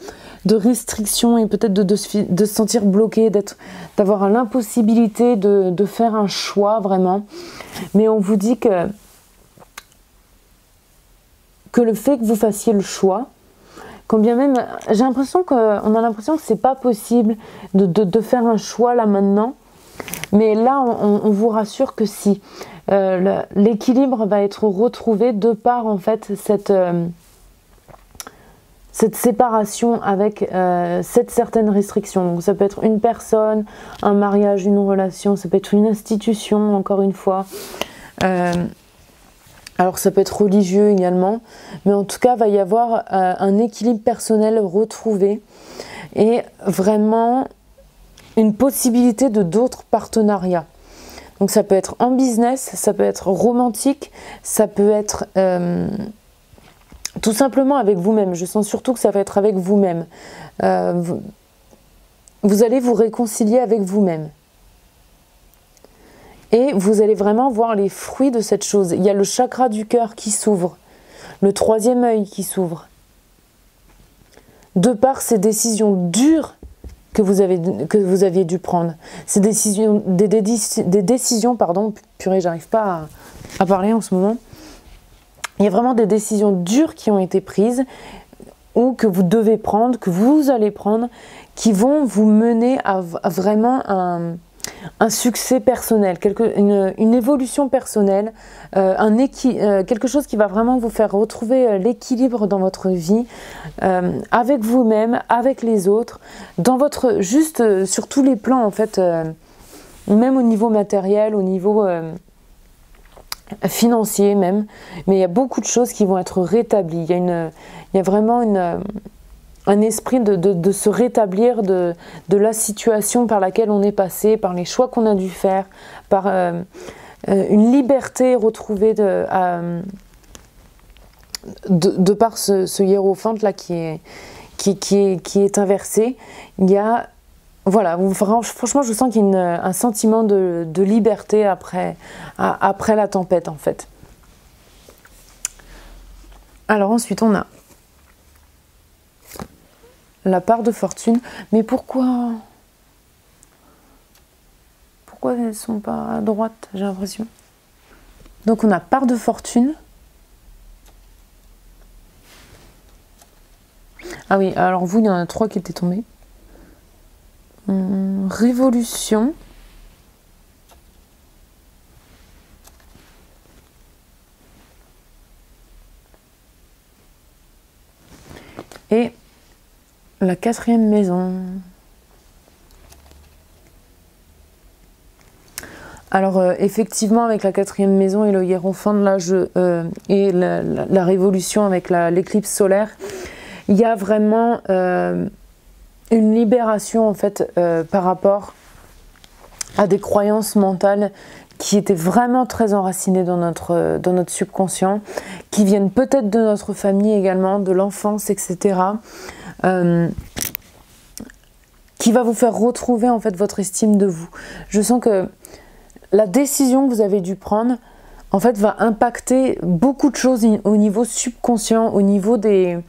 de restriction et peut-être de se sentir bloqué, d'avoir l'impossibilité de faire un choix vraiment. Mais on vous dit que le fait que vous fassiez le choix, quand bien même, on a l'impression que c'est pas possible de faire un choix là maintenant, mais là on vous rassure que si. L'équilibre va être retrouvé de par en fait cette séparation avec cette certaine restriction. Donc ça peut être une personne, un mariage, une relation, ça peut être une institution, encore une fois. Alors ça peut être religieux également, mais en tout cas, il va y avoir un équilibre personnel retrouvé et vraiment une possibilité de d'autres partenariats. Donc ça peut être en business, ça peut être romantique, ça peut être tout simplement avec vous-même. Je sens surtout que ça va être avec vous-même. Vous allez vous réconcilier avec vous-même. Et vous allez vraiment voir les fruits de cette chose. Il y a le chakra du cœur qui s'ouvre, le 3e œil qui s'ouvre. De par ces décisions dures que vous aviez dû prendre. Ces décisions, des décisions, pardon, purée, j'arrive pas à parler en ce moment. Il y a vraiment des décisions dures qui ont été prises ou que vous devez prendre, que vous allez prendre, qui vont vous mener à vraiment un succès personnel, une évolution personnelle, quelque chose qui va vraiment vous faire retrouver l'équilibre dans votre vie, avec vous-même, avec les autres, juste sur tous les plans en fait, même au niveau matériel, au niveau financier même, mais il y a beaucoup de choses qui vont être rétablies. Il y a vraiment un esprit de se rétablir de la situation par laquelle on est passé, par les choix qu'on a dû faire, par une liberté retrouvée de par ce hiérophante là qui est inversé. Il y a, voilà, franchement je sens qu'il y a un sentiment de liberté après la tempête en fait. Alors ensuite on a la part de fortune, mais pourquoi elles ne sont pas à droite, j'ai l'impression. Donc on a part de fortune. Ah oui, alors vous, il y en a 3 qui étaient tombés. Révolution. Et la 4e maison. Alors effectivement avec la 4e maison et le hiérophante là, et la révolution avec l'éclipse solaire, il y a vraiment une libération en fait par rapport à des croyances mentales qui étaient vraiment très enracinées dans notre subconscient, qui viennent peut-être de notre famille également, de l'enfance, etc. Qui va vous faire retrouver en fait votre estime de vous. Je sens que la décision que vous avez dû prendre en fait va impacter beaucoup de choses au niveau subconscient, au niveau des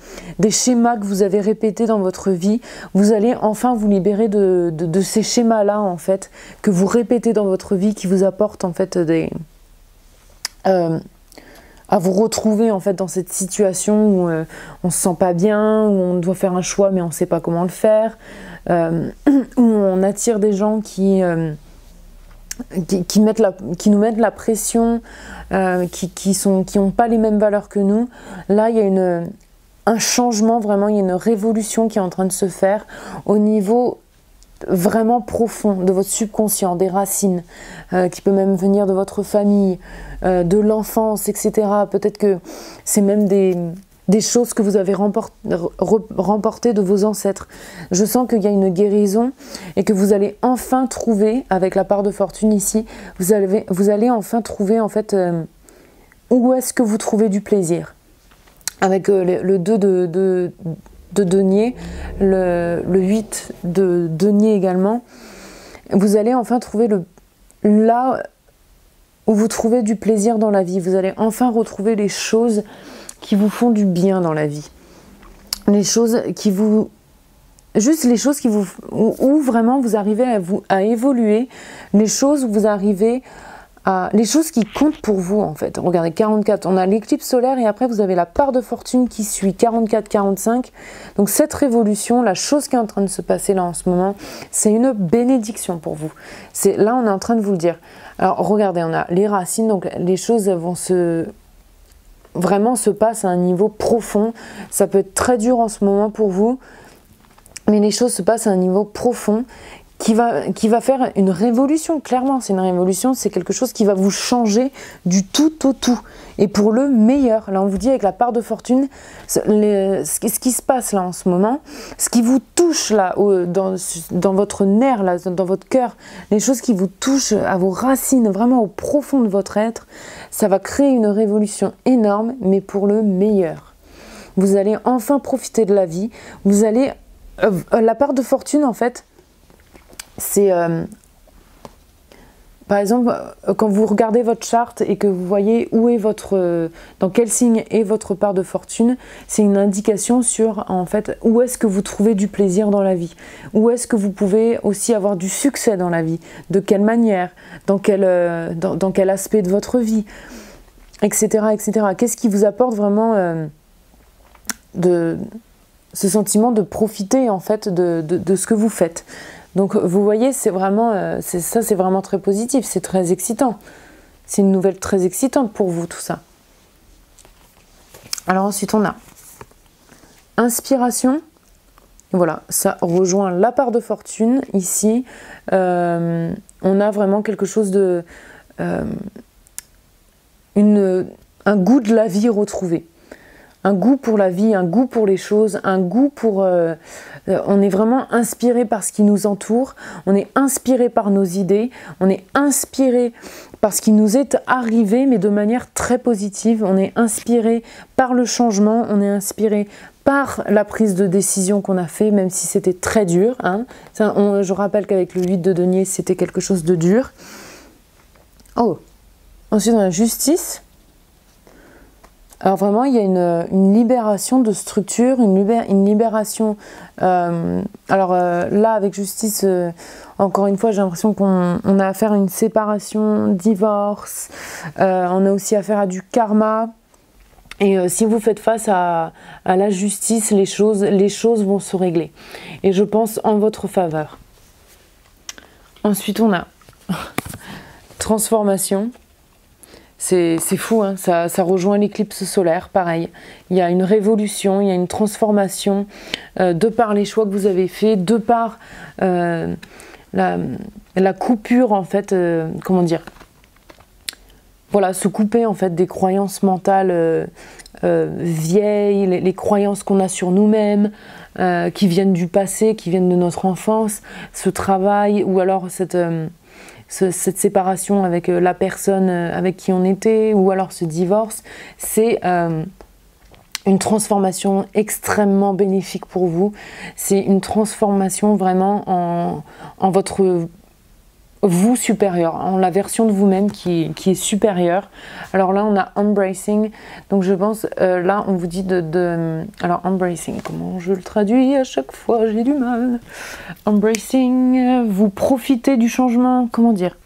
schémas que vous avez répétés dans votre vie. Vous allez enfin vous libérer de ces schémas-là en fait, que vous répétez dans votre vie, qui vous apportent en fait à vous retrouver en fait dans cette situation où on se sent pas bien, où on doit faire un choix mais on sait pas comment le faire. où on attire des gens qui nous mettent la pression, qui n'ont pas les mêmes valeurs que nous. Là, il y a un changement, vraiment, il y a une révolution qui est en train de se faire au niveau vraiment profond de votre subconscient, des racines, qui peut même venir de votre famille, de l'enfance, etc. Peut-être que c'est même des choses que vous avez remportées de vos ancêtres. Je sens qu'il y a une guérison et que vous allez enfin trouver, avec la part de fortune ici, vous allez enfin trouver en fait où est-ce que vous trouvez du plaisir. Avec le 2 de denier, le 8 de denier également, vous allez enfin trouver là où vous trouvez du plaisir dans la vie. Vous allez enfin retrouver les choses qui vous font du bien dans la vie. Les choses qui vous... Juste les choses qui vous... où vraiment vous arrivez à évoluer. Les choses où vous arrivez à... Les choses qui comptent pour vous en fait. Regardez, 44, on a l'éclipse solaire et après vous avez la part de fortune qui suit, 44-45. Donc cette révolution, la chose qui est en train de se passer là en ce moment, c'est une bénédiction pour vous. Là on est en train de vous le dire. Alors regardez, on a les racines, donc les choses vont vraiment se passe à un niveau profond. Ça peut être très dur en ce moment pour vous, mais les choses se passent à un niveau profond qui va faire une révolution. Clairement, c'est une révolution, c'est quelque chose qui va vous changer du tout au tout. Et pour le meilleur. Là, on vous dit avec la part de fortune, ce qui se passe là en ce moment, ce qui vous touche là, dans votre nerf, là, dans votre cœur, les choses qui vous touchent à vos racines, vraiment au profond de votre être, ça va créer une révolution énorme, mais pour le meilleur. Vous allez enfin profiter de la vie. Vous allez... la part de fortune, en fait, c'est... par exemple, quand vous regardez votre charte et que vous voyez où est dans quel signe est votre part de fortune, c'est une indication sur, en fait, où est-ce que vous trouvez du plaisir dans la vie. Où est-ce que vous pouvez aussi avoir du succès dans la vie. De quelle manière, dans quel aspect de votre vie, etc. etc. Qu'est-ce qui vous apporte vraiment ce sentiment de profiter, en fait, de ce que vous faites. Donc vous voyez, c'est vraiment très positif, c'est très excitant. C'est une nouvelle très excitante pour vous, tout ça. Alors ensuite, on a inspiration. Voilà, ça rejoint la part de fortune. Ici, on a vraiment quelque chose de... un goût de la vie retrouvé. Un goût pour la vie, un goût pour les choses, un goût pour... on est vraiment inspiré par ce qui nous entoure, on est inspiré par nos idées, on est inspiré par ce qui nous est arrivé, mais de manière très positive. On est inspiré par le changement, on est inspiré par la prise de décision qu'on a fait, même si c'était très dur. Hein. Je rappelle qu'avec le 8 de denier, c'était quelque chose de dur. Oh, ensuite on a justice. Alors vraiment, il y a une libération de structure, une libération... là, avec justice, encore une fois, j'ai l'impression qu'on a affaire à une séparation, divorce. On a aussi affaire à du karma. Et si vous faites face à la justice, les choses vont se régler. Et je pense en votre faveur. Ensuite, on a transformation. C'est fou, hein, ça rejoint l'éclipse solaire, pareil. Il y a une révolution, il y a une transformation de par les choix que vous avez faits, de par la coupure, en fait, comment dire, voilà, se couper, en fait, des croyances mentales vieilles, les croyances qu'on a sur nous-mêmes, qui viennent du passé, qui viennent de notre enfance, ce travail, ou alors cette séparation avec la personne avec qui on était, ou alors ce divorce, c'est une transformation extrêmement bénéfique pour vous. C'est une transformation vraiment en votre vous supérieur, en la version de vous-même qui est supérieure. Alors là, on a embracing. Donc je pense, là, on vous dit alors embracing, comment je le traduis? À chaque fois, j'ai du mal. Embracing, vous profitez du changement, comment dire?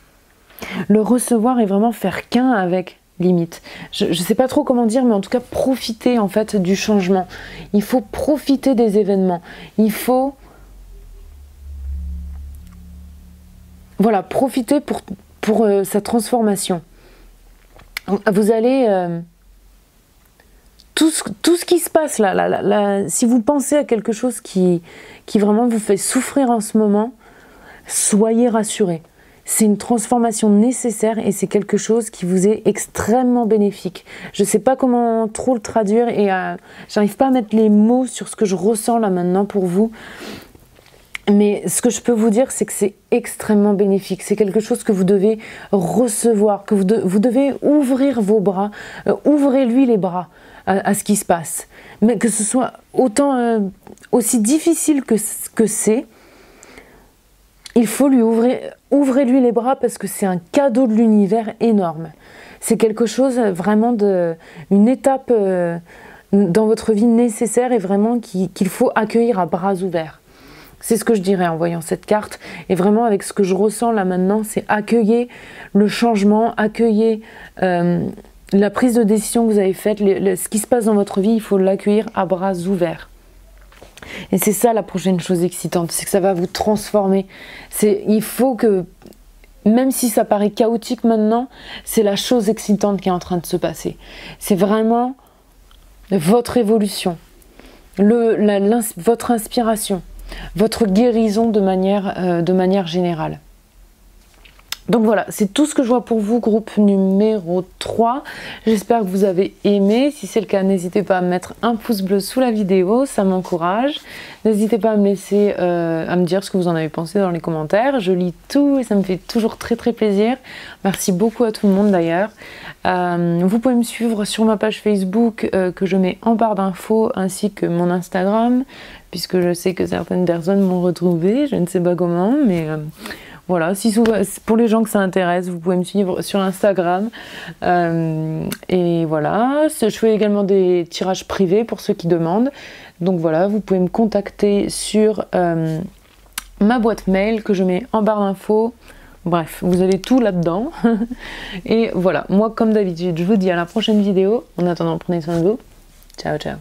Le recevoir et vraiment faire qu'un avec, limite. Je ne sais pas trop comment dire, mais en tout cas, profiter en fait du changement. Il faut profiter des événements. Il faut voilà, profitez pour sa transformation. Vous allez... tout ce qui se passe là, si vous pensez à quelque chose qui vraiment vous fait souffrir en ce moment, soyez rassurés. C'est une transformation nécessaire et c'est quelque chose qui vous est extrêmement bénéfique. Je ne sais pas comment trop le traduire et j'arrive pas à mettre les mots sur ce que je ressens là maintenant pour vous. Mais ce que je peux vous dire, c'est que c'est extrêmement bénéfique. C'est quelque chose que vous devez recevoir, que vous devez ouvrir vos bras, ouvrez-lui les bras à ce qui se passe. Mais que ce soit autant aussi difficile que c'est, il faut lui ouvrez-lui les bras parce que c'est un cadeau de l'univers énorme. C'est quelque chose vraiment une étape dans votre vie nécessaire et vraiment qu'il faut accueillir à bras ouverts. C'est ce que je dirais en voyant cette carte. Et vraiment avec ce que je ressens là maintenant, c'est accueillir le changement, accueillir la prise de décision que vous avez faite, ce qui se passe dans votre vie, il faut l'accueillir à bras ouverts. Et c'est ça la prochaine chose excitante, c'est que ça va vous transformer. Il faut que, même si ça paraît chaotique maintenant, c'est la chose excitante qui est en train de se passer. C'est vraiment votre évolution, votre inspiration, votre guérison de manière générale. Donc voilà, c'est tout ce que je vois pour vous, groupe numéro 3. J'espère que vous avez aimé. Si c'est le cas, n'hésitez pas à mettre un pouce bleu sous la vidéo, ça m'encourage. N'hésitez pas à me laisser, à me dire ce que vous en avez pensé dans les commentaires. Je lis tout et ça me fait toujours très très plaisir. Merci beaucoup à tout le monde d'ailleurs. Vous pouvez me suivre sur ma page Facebook que je mets en barre d'infos, ainsi que mon Instagram, puisque je sais que certaines personnes m'ont retrouvé, je ne sais pas comment, mais... Voilà, pour les gens que ça intéresse, vous pouvez me suivre sur Instagram. Et voilà, je fais également des tirages privés pour ceux qui demandent. Donc voilà, vous pouvez me contacter sur ma boîte mail que je mets en barre d'infos. Bref, vous avez tout là-dedans. Et voilà, moi comme d'habitude, je vous dis à la prochaine vidéo. En attendant, prenez soin de vous. Ciao, ciao.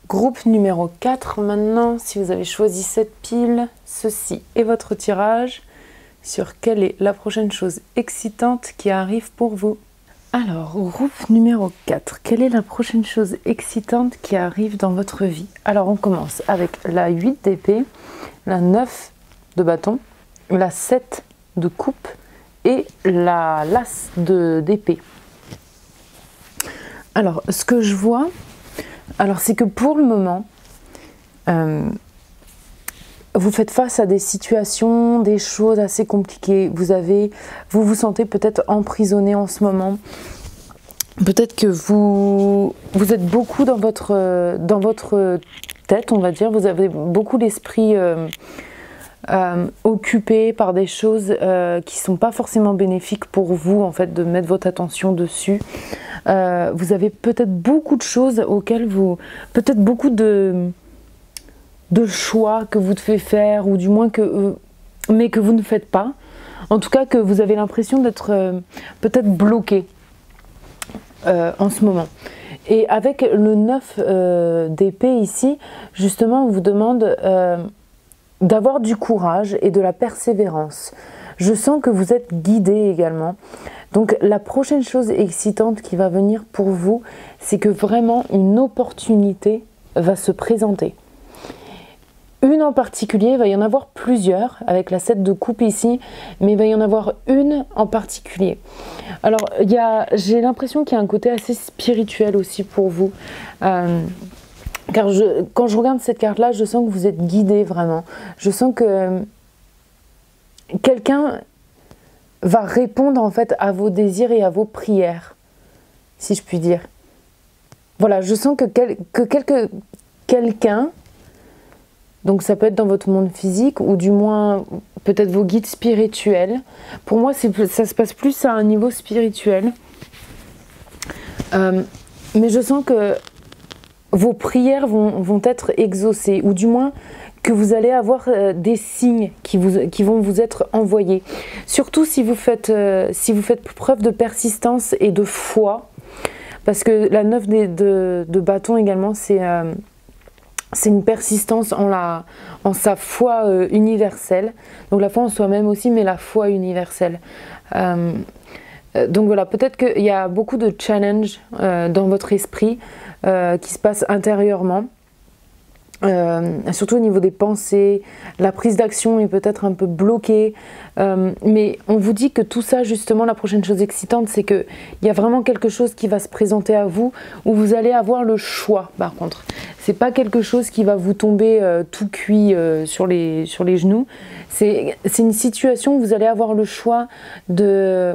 Groupe numéro 4 maintenant, si vous avez choisi cette pile, ceci est votre tirage sur quelle est la prochaine chose excitante qui arrive pour vous. Alors, groupe numéro 4, quelle est la prochaine chose excitante qui arrive dans votre vie? Alors, on commence avec la 8 d'épée, la 9 de bâton, la 7 de coupe et la l'as d'épée. Alors, ce que je vois, c'est que pour le moment, vous faites face à des situations, des choses assez compliquées. Vous vous sentez peut-être emprisonné en ce moment. Peut-être que vous êtes beaucoup dans votre tête, on va dire. Vous avez beaucoup l'esprit occupé par des choses qui ne sont pas forcément bénéfiques pour vous, en fait, de mettre votre attention dessus. Vous avez peut-être beaucoup de choses auxquelles peut-être beaucoup de choix que vous devez faire, ou du moins mais que vous ne faites pas. En tout cas, que vous avez l'impression d'être peut-être bloqué en ce moment. Et avec le 9 d'épée ici, justement, on vous demande d'avoir du courage et de la persévérance. Je sens que vous êtes guidé également. Donc la prochaine chose excitante qui va venir pour vous, c'est que vraiment une opportunité va se présenter. Une en particulier, il va y en avoir plusieurs, avec la 7 de coupe ici, mais il va y en avoir une en particulier. Alors, j'ai l'impression qu'il y a un côté assez spirituel aussi pour vous. Car quand je regarde cette carte-là, je sens que vous êtes guidé vraiment. Je sens que quelqu'un va répondre en fait à vos désirs et à vos prières, si je puis dire. Voilà, je sens que quelqu'un... Donc ça peut être dans votre monde physique ou du moins peut-être vos guides spirituels. Pour moi, ça se passe plus à un niveau spirituel. Mais je sens que vos prières vont être exaucées, ou du moins que vous allez avoir des signes qui vont vous être envoyés. Surtout si vous faites preuve de persistance et de foi. Parce que la 9 de bâton également, c'est... c'est une persistance en sa foi universelle. Donc la foi en soi-même aussi, mais la foi universelle. Donc voilà, peut-être qu'il y a beaucoup de challenges dans votre esprit qui se passent intérieurement. Surtout au niveau des pensées, la prise d'action est peut-être un peu bloquée, mais on vous dit que tout ça, justement, la prochaine chose excitante, c'est qu'il y a vraiment quelque chose qui va se présenter à vous, où vous allez avoir le choix. Par contre, c'est pas quelque chose qui va vous tomber tout cuit sur les genoux, c'est une situation où vous allez avoir le choix de...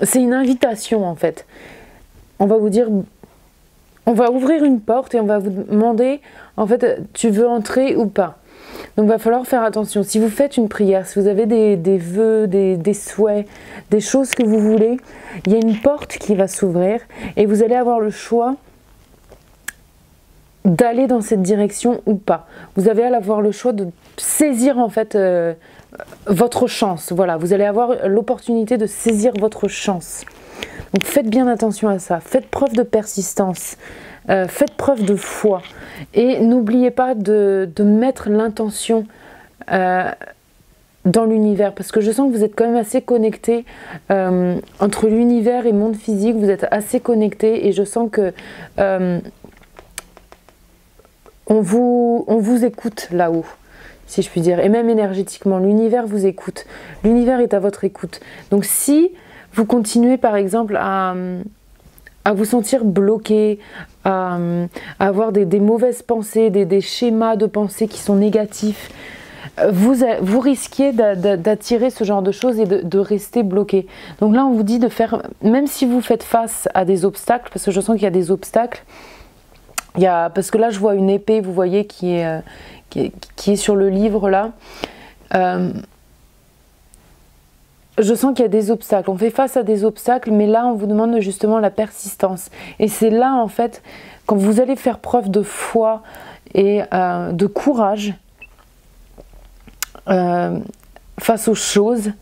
C'est une invitation en fait. On va vous dire... On va ouvrir une porte et on va vous demander, en fait, tu veux entrer ou pas. Donc il va falloir faire attention. Si vous faites une prière, si vous avez des vœux, des souhaits, des choses que vous voulez, il y a une porte qui va s'ouvrir et vous allez avoir le choix d'aller dans cette direction ou pas. Vous allez avoir le choix de saisir en fait votre chance. Voilà, vous allez avoir l'opportunité de saisir votre chance. Donc faites bien attention à ça, faites preuve de persistance, faites preuve de foi et n'oubliez pas de mettre l'intention dans l'univers, parce que je sens que vous êtes quand même assez connecté entre l'univers et le monde physique, vous êtes assez connecté et je sens que on vous écoute là-haut, si je puis dire, et même énergétiquement, l'univers vous écoute, l'univers est à votre écoute. Donc si vous continuez par exemple à vous sentir bloqué, à avoir des mauvaises pensées, des schémas de pensée qui sont négatifs, vous risquez d'attirer ce genre de choses et de rester bloqué. Donc là on vous dit de faire, même si vous faites face à des obstacles, parce que je sens qu'il y a des obstacles, parce que là je vois une épée, vous voyez, qui est sur le livre là. Je sens qu'il y a des obstacles, on fait face à des obstacles, mais là on vous demande justement la persistance. Et c'est là en fait, quand vous allez faire preuve de foi et de courage face aux choses,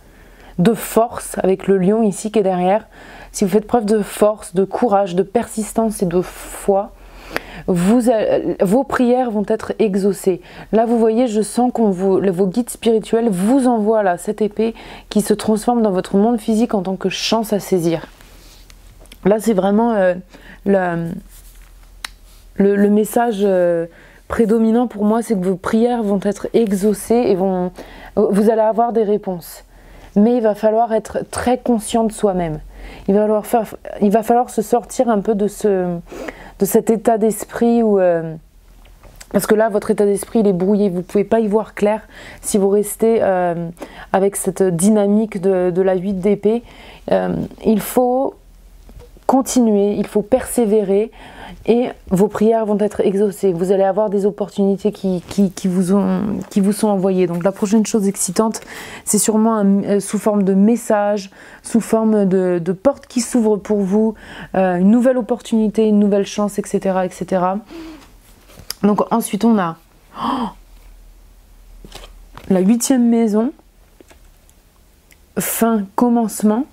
de force, avec le lion ici qui est derrière, si vous faites preuve de force, de courage, de persistance et de foi, vos prières vont être exaucées. Là vous voyez, je sens vos guides spirituels vous envoient là cette épée qui se transforme dans votre monde physique en tant que chance à saisir. Là c'est vraiment le message prédominant pour moi, c'est que vos prières vont être exaucées et vous allez avoir des réponses. Mais il va falloir être très conscient de soi-même. Il va falloir se sortir un peu de cet état d'esprit où... parce que là, votre état d'esprit, il est brouillé. Vous ne pouvez pas y voir clair si vous restez avec cette dynamique de la 8 d'épée. Il faut continuer, il faut persévérer et vos prières vont être exaucées. Vous allez avoir des opportunités qui vous sont envoyées. Donc la prochaine chose excitante, c'est sûrement sous forme de message, sous forme de porte qui s'ouvre pour vous, une nouvelle opportunité, une nouvelle chance, etc. etc. Donc ensuite on a la 8e maison, fin, commencement.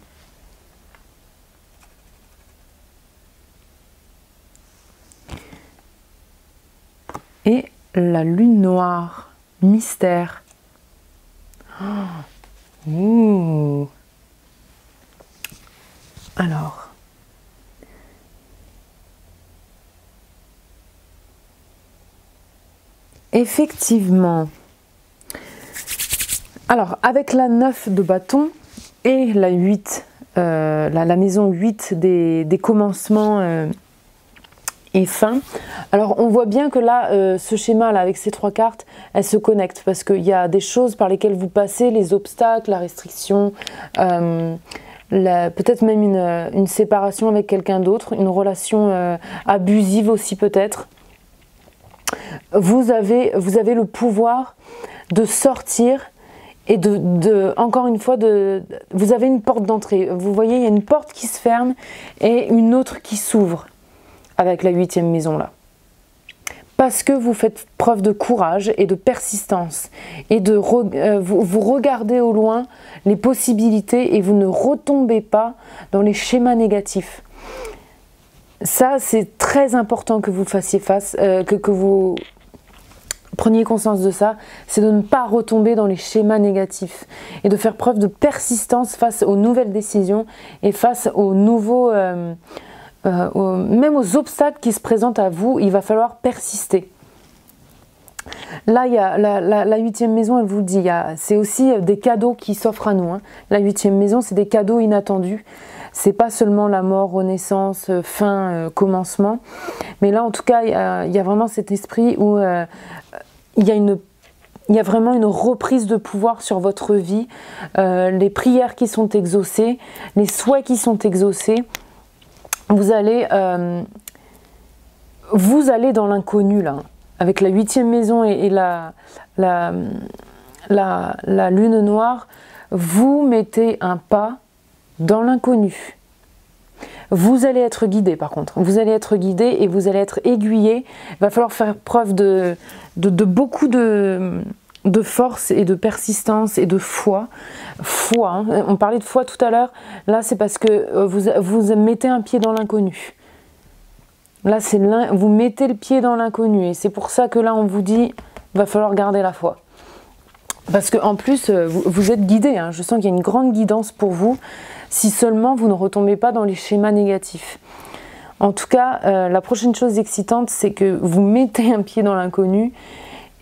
Et la lune noire, mystère. Ouh. Alors. Effectivement. Alors, avec la 9 de bâton et la 8, la maison 8 des commencements et fin. Alors on voit bien que là, ce schéma là avec ces 3 cartes, elles se connectent parce qu'il y a des choses par lesquelles vous passez, les obstacles, la restriction, peut-être même une séparation avec quelqu'un d'autre, une relation abusive aussi peut-être. Vous avez le pouvoir de sortir et encore une fois, vous avez une porte d'entrée. Vous voyez, il y a une porte qui se ferme et une autre qui s'ouvre avec la 8e maison là. Parce que vous faites preuve de courage et de persistance et vous regardez au loin les possibilités et vous ne retombez pas dans les schémas négatifs. Ça, c'est très important que vous fassiez face, que vous Preniez conscience de ça, c'est de ne pas retomber dans les schémas négatifs et de faire preuve de persistance face aux nouvelles décisions et face aux nouveaux, même aux obstacles qui se présentent à vous. Il va falloir persister. Là, il y a la 8e maison, elle vous le dit, c'est aussi des cadeaux qui s'offrent à nous. Hein. La 8e maison, c'est des cadeaux inattendus. C'est pas seulement la mort, renaissance, fin, commencement. Mais là, en tout cas, il y a vraiment cet esprit où il y a vraiment une reprise de pouvoir sur votre vie. Les prières qui sont exaucées, les souhaits qui sont exaucés. Vous allez dans l'inconnu, là. Avec la 8e maison et la lune noire, vous mettez un pas dans l'inconnu. Vous allez être guidé par contre. Vous allez être guidé et vous allez être aiguillé. Il va falloir faire preuve de beaucoup de force et de persistance et de foi. Foi, hein. On parlait de foi tout à l'heure. Là, c'est parce que vous mettez un pied dans l'inconnu. Là, vous mettez le pied dans l'inconnu. Et c'est pour ça que là, on vous dit, il va falloir garder la foi. Parce qu'en plus, vous êtes guidé. Hein. Je sens qu'il y a une grande guidance pour vous. Si seulement vous ne retombez pas dans les schémas négatifs. En tout cas, la prochaine chose excitante, c'est que vous mettez un pied dans l'inconnu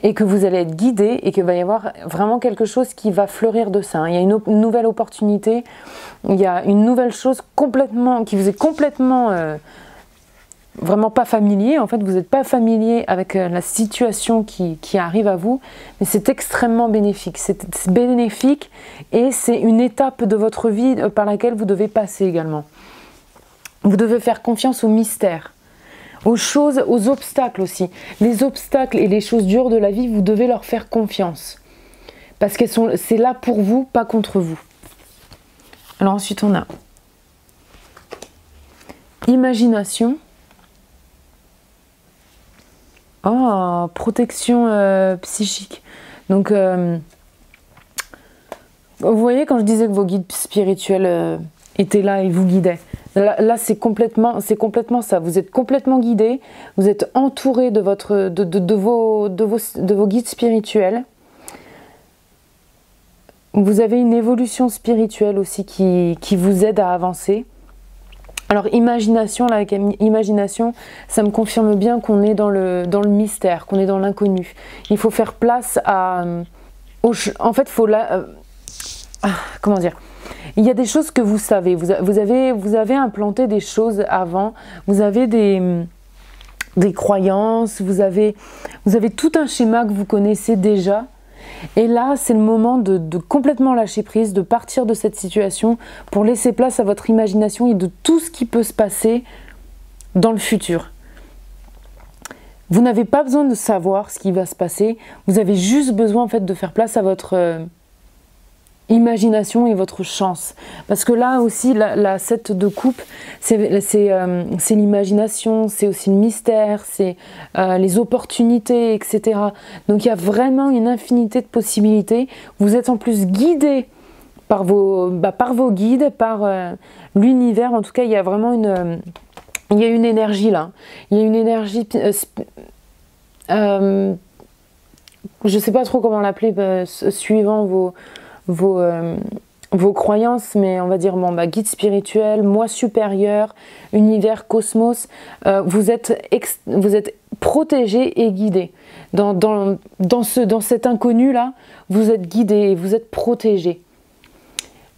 et que vous allez être guidé et qu'il va y avoir vraiment quelque chose qui va fleurir de ça. Il y a une nouvelle opportunité, il y a une nouvelle chose qui vous est complètement vraiment pas familier. En fait, vous n'êtes pas familier avec la situation qui arrive à vous, mais c'est extrêmement bénéfique. C'est bénéfique et c'est une étape de votre vie par laquelle vous devez passer également. Vous devez faire confiance au mystère, aux choses, aux obstacles aussi. Les obstacles et les choses dures de la vie, vous devez leur faire confiance. Parce que c'est là pour vous, pas contre vous. Alors ensuite, on a imagination. Oh, protection psychique. Donc, vous voyez quand je disais que vos guides spirituels étaient là et vous guidaient. Là c'est complètement ça. Vous êtes complètement guidé. Vous êtes entouré de vos guides spirituels. Vous avez une évolution spirituelle aussi qui vous aide à avancer. Alors imagination, là avec imagination, ça me confirme bien qu'on est dans le mystère, qu'on est dans l'inconnu. Il faut faire place en fait, comment dire? Il y a des choses que vous savez, vous avez implanté des choses avant, vous avez des croyances, vous avez tout un schéma que vous connaissez déjà. Et là, c'est le moment de complètement lâcher prise, de partir de cette situation pour laisser place à votre imagination et de tout ce qui peut se passer dans le futur. Vous n'avez pas besoin de savoir ce qui va se passer, vous avez juste besoin en fait de faire place à votre imagination et votre chance. Parce que là aussi, la 7 de coupe, c'est l'imagination, c'est aussi le mystère, c'est les opportunités, etc. Donc il y a vraiment une infinité de possibilités. Vous êtes en plus guidé par vos guides, par l'univers. En tout cas, il y a vraiment une énergie là. Il y a une énergie... je ne sais pas trop comment l'appeler, suivant vos croyances, mais on va dire guide spirituel, moi supérieur, univers, cosmos, vous êtes protégé et guidé. Dans cet inconnu là, vous êtes guidé, vous êtes protégé.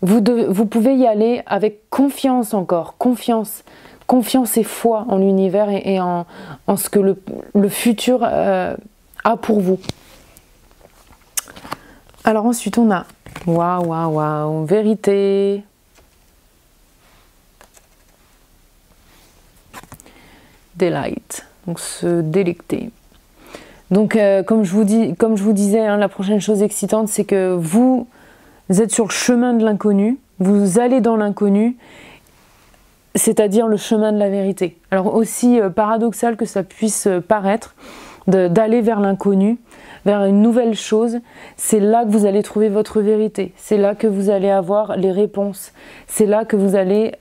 Vous pouvez y aller avec confiance encore, confiance et foi en l'univers et en ce que le futur a pour vous. Alors ensuite on a waouh, vérité. Delight, donc se délecter. Donc comme je vous disais, hein, la prochaine chose excitante, c'est que vous êtes sur le chemin de l'inconnu, vous allez dans l'inconnu, c'est-à-dire le chemin de la vérité. Alors aussi paradoxal que ça puisse paraître, d'aller vers l'inconnu, vers une nouvelle chose, c'est là que vous allez trouver votre vérité, c'est là que vous allez avoir les réponses, c'est là que vous allez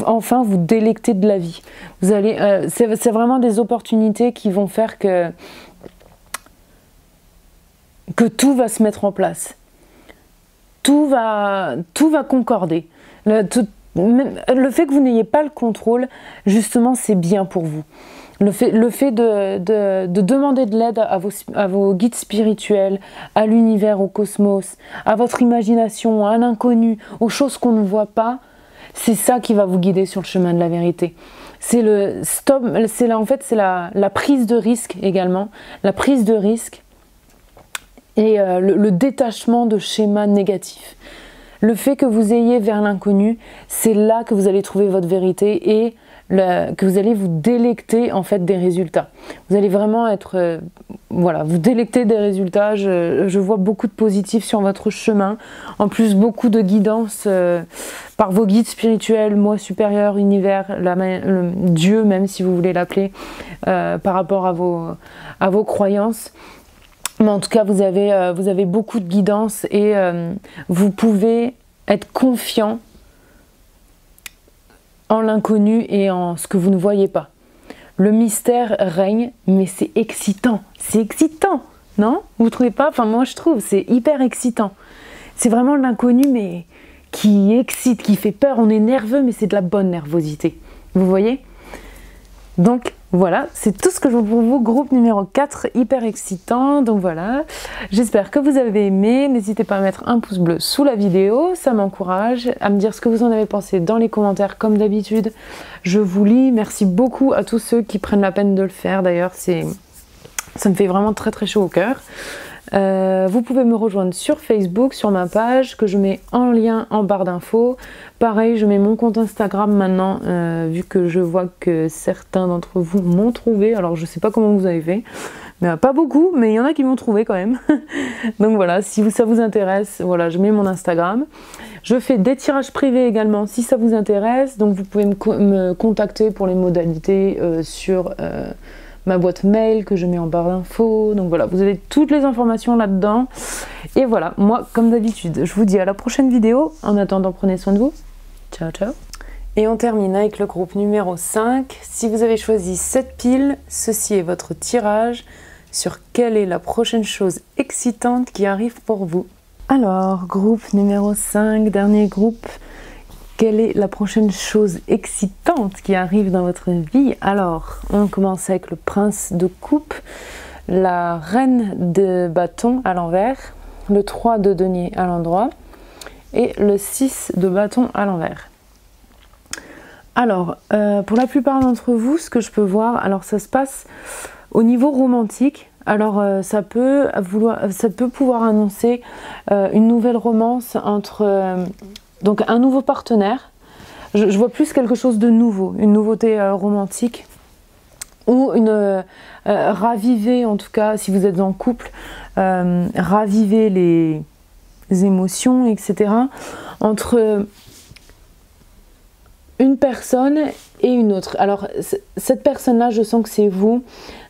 enfin vous délecter de la vie. C'est vraiment des opportunités qui vont faire que que tout va se mettre en place. Tout va concorder. Le fait que vous n'ayez pas le contrôle, justement, c'est bien pour vous. Le fait de demander de l'aide à vos guides spirituels, à l'univers, au cosmos, à votre imagination, à l'inconnu, aux choses qu'on ne voit pas, c'est ça qui va vous guider sur le chemin de la vérité. C'est la prise de risque également, la prise de risque et le détachement de schémas négatifs. Le fait que vous ayez vers l'inconnu, c'est là que vous allez trouver votre vérité et que vous allez vous délecter en fait des résultats. Vous allez vraiment être, voilà, vous délecter des résultats. Je vois beaucoup de positifs sur votre chemin. En plus, beaucoup de guidance par vos guides spirituels, moi supérieur, univers, Dieu même si vous voulez l'appeler, par rapport à vos croyances. Mais en tout cas, vous avez beaucoup de guidance et vous pouvez être confiant en l'inconnu et en ce que vous ne voyez pas. Le mystère règne, mais c'est excitant. C'est excitant, non? Vous trouvez pas? Enfin, moi, je trouve, c'est hyper excitant. C'est vraiment l'inconnu, mais qui excite, qui fait peur. On est nerveux, mais c'est de la bonne nervosité. Vous voyez? Donc, voilà, c'est tout ce que je veux pour vous. Groupe numéro 4, hyper excitant. Donc voilà, j'espère que vous avez aimé. N'hésitez pas à mettre un pouce bleu sous la vidéo, ça m'encourage. À me dire ce que vous en avez pensé dans les commentaires comme d'habitude. Je vous lis. Merci beaucoup à tous ceux qui prennent la peine de le faire. D'ailleurs, ça me fait vraiment très très chaud au cœur. Vous pouvez me rejoindre sur Facebook, sur ma page que je mets en lien en barre d'infos. Pareil, je mets mon compte Instagram maintenant, vu que je vois que certains d'entre vous m'ont trouvé. Alors je sais pas comment vous avez fait, mais pas beaucoup, mais il y en a qui m'ont trouvé quand même. Donc voilà, si ça vous intéresse, voilà, je mets mon Instagram. Je fais des tirages privés également si ça vous intéresse. Donc vous pouvez me contacter pour les modalités sur ma boîte mail que je mets en barre d'infos. Donc voilà, vous avez toutes les informations là-dedans. Et voilà, moi, comme d'habitude, je vous dis à la prochaine vidéo. En attendant, prenez soin de vous. Ciao, ciao. Et on termine avec le groupe numéro 5. Si vous avez choisi cette pile, ceci est votre tirage sur quelle est la prochaine chose excitante qui arrive pour vous. Alors, groupe numéro 5, dernier groupe. Quelle est la prochaine chose excitante qui arrive dans votre vie? Alors, on commence avec le prince de coupe, la reine de bâton à l'envers, le 3 de denier à l'endroit et le 6 de bâton à l'envers. Alors, pour la plupart d'entre vous, ce que je peux voir, alors ça se passe au niveau romantique. Alors, ça peut pouvoir annoncer une nouvelle romance entre... donc un nouveau partenaire, je vois plus quelque chose de nouveau, une nouveauté romantique ou une raviver en tout cas si vous êtes en couple, raviver les émotions etc. entre une personne et une autre. Alors cette personne là je sens que c'est vous,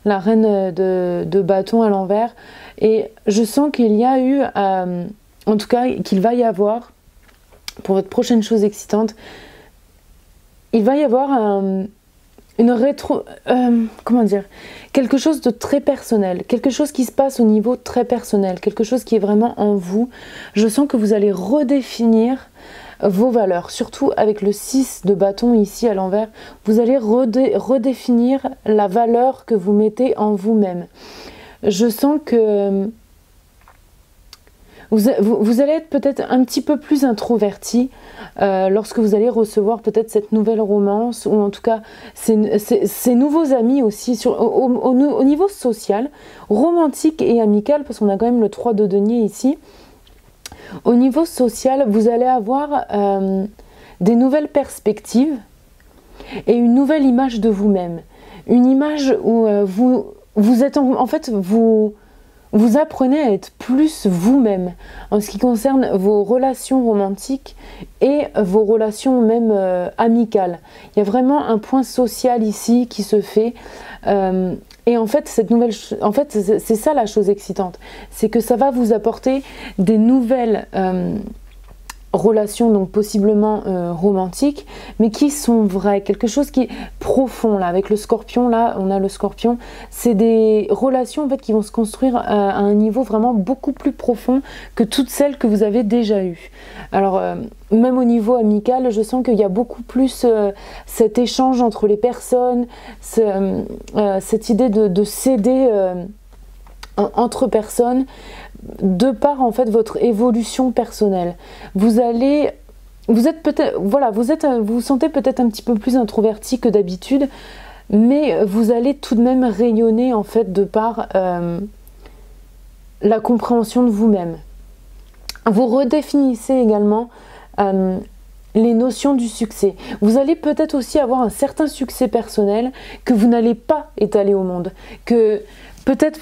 la reine de bâton à l'envers et je sens qu'il y a eu, en tout cas qu'il va y avoir pour votre prochaine chose excitante, il va y avoir comment dire, quelque chose de très personnel, quelque chose qui se passe au niveau très personnel, quelque chose qui est vraiment en vous. Je sens que vous allez redéfinir vos valeurs, surtout avec le 6 de bâton ici à l'envers, vous allez redéfinir la valeur que vous mettez en vous-même. Je sens que vous allez être peut-être un petit peu plus introverti lorsque vous allez recevoir peut-être cette nouvelle romance ou en tout cas ces nouveaux amis aussi au niveau social, romantique et amical parce qu'on a quand même le 3 de denier ici. Au niveau social, vous allez avoir des nouvelles perspectives et une nouvelle image de vous-même. Une image où vous êtes en fait vous apprenez à être plus vous-même en ce qui concerne vos relations romantiques et vos relations même amicales. Il y a vraiment un point social ici qui se fait et en fait c'est ça la chose excitante, c'est que ça va vous apporter des nouvelles relations, donc possiblement romantiques, mais qui sont vraies, quelque chose qui est profond. Là, avec le Scorpion, là, on a le Scorpion, c'est des relations en fait qui vont se construire à un niveau vraiment beaucoup plus profond que toutes celles que vous avez déjà eues. Alors, même au niveau amical, je sens qu'il y a beaucoup plus cet échange entre les personnes, cette idée de s'aider entre personnes, de par en fait votre évolution personnelle. Vous êtes peut-être, voilà, vous vous sentez peut-être un petit peu plus introverti que d'habitude, mais vous allez tout de même rayonner en fait de par la compréhension de vous-même. Vous redéfinissez également les notions du succès. Vous allez peut-être aussi avoir un certain succès personnel que vous n'allez pas étaler au monde, que peut-être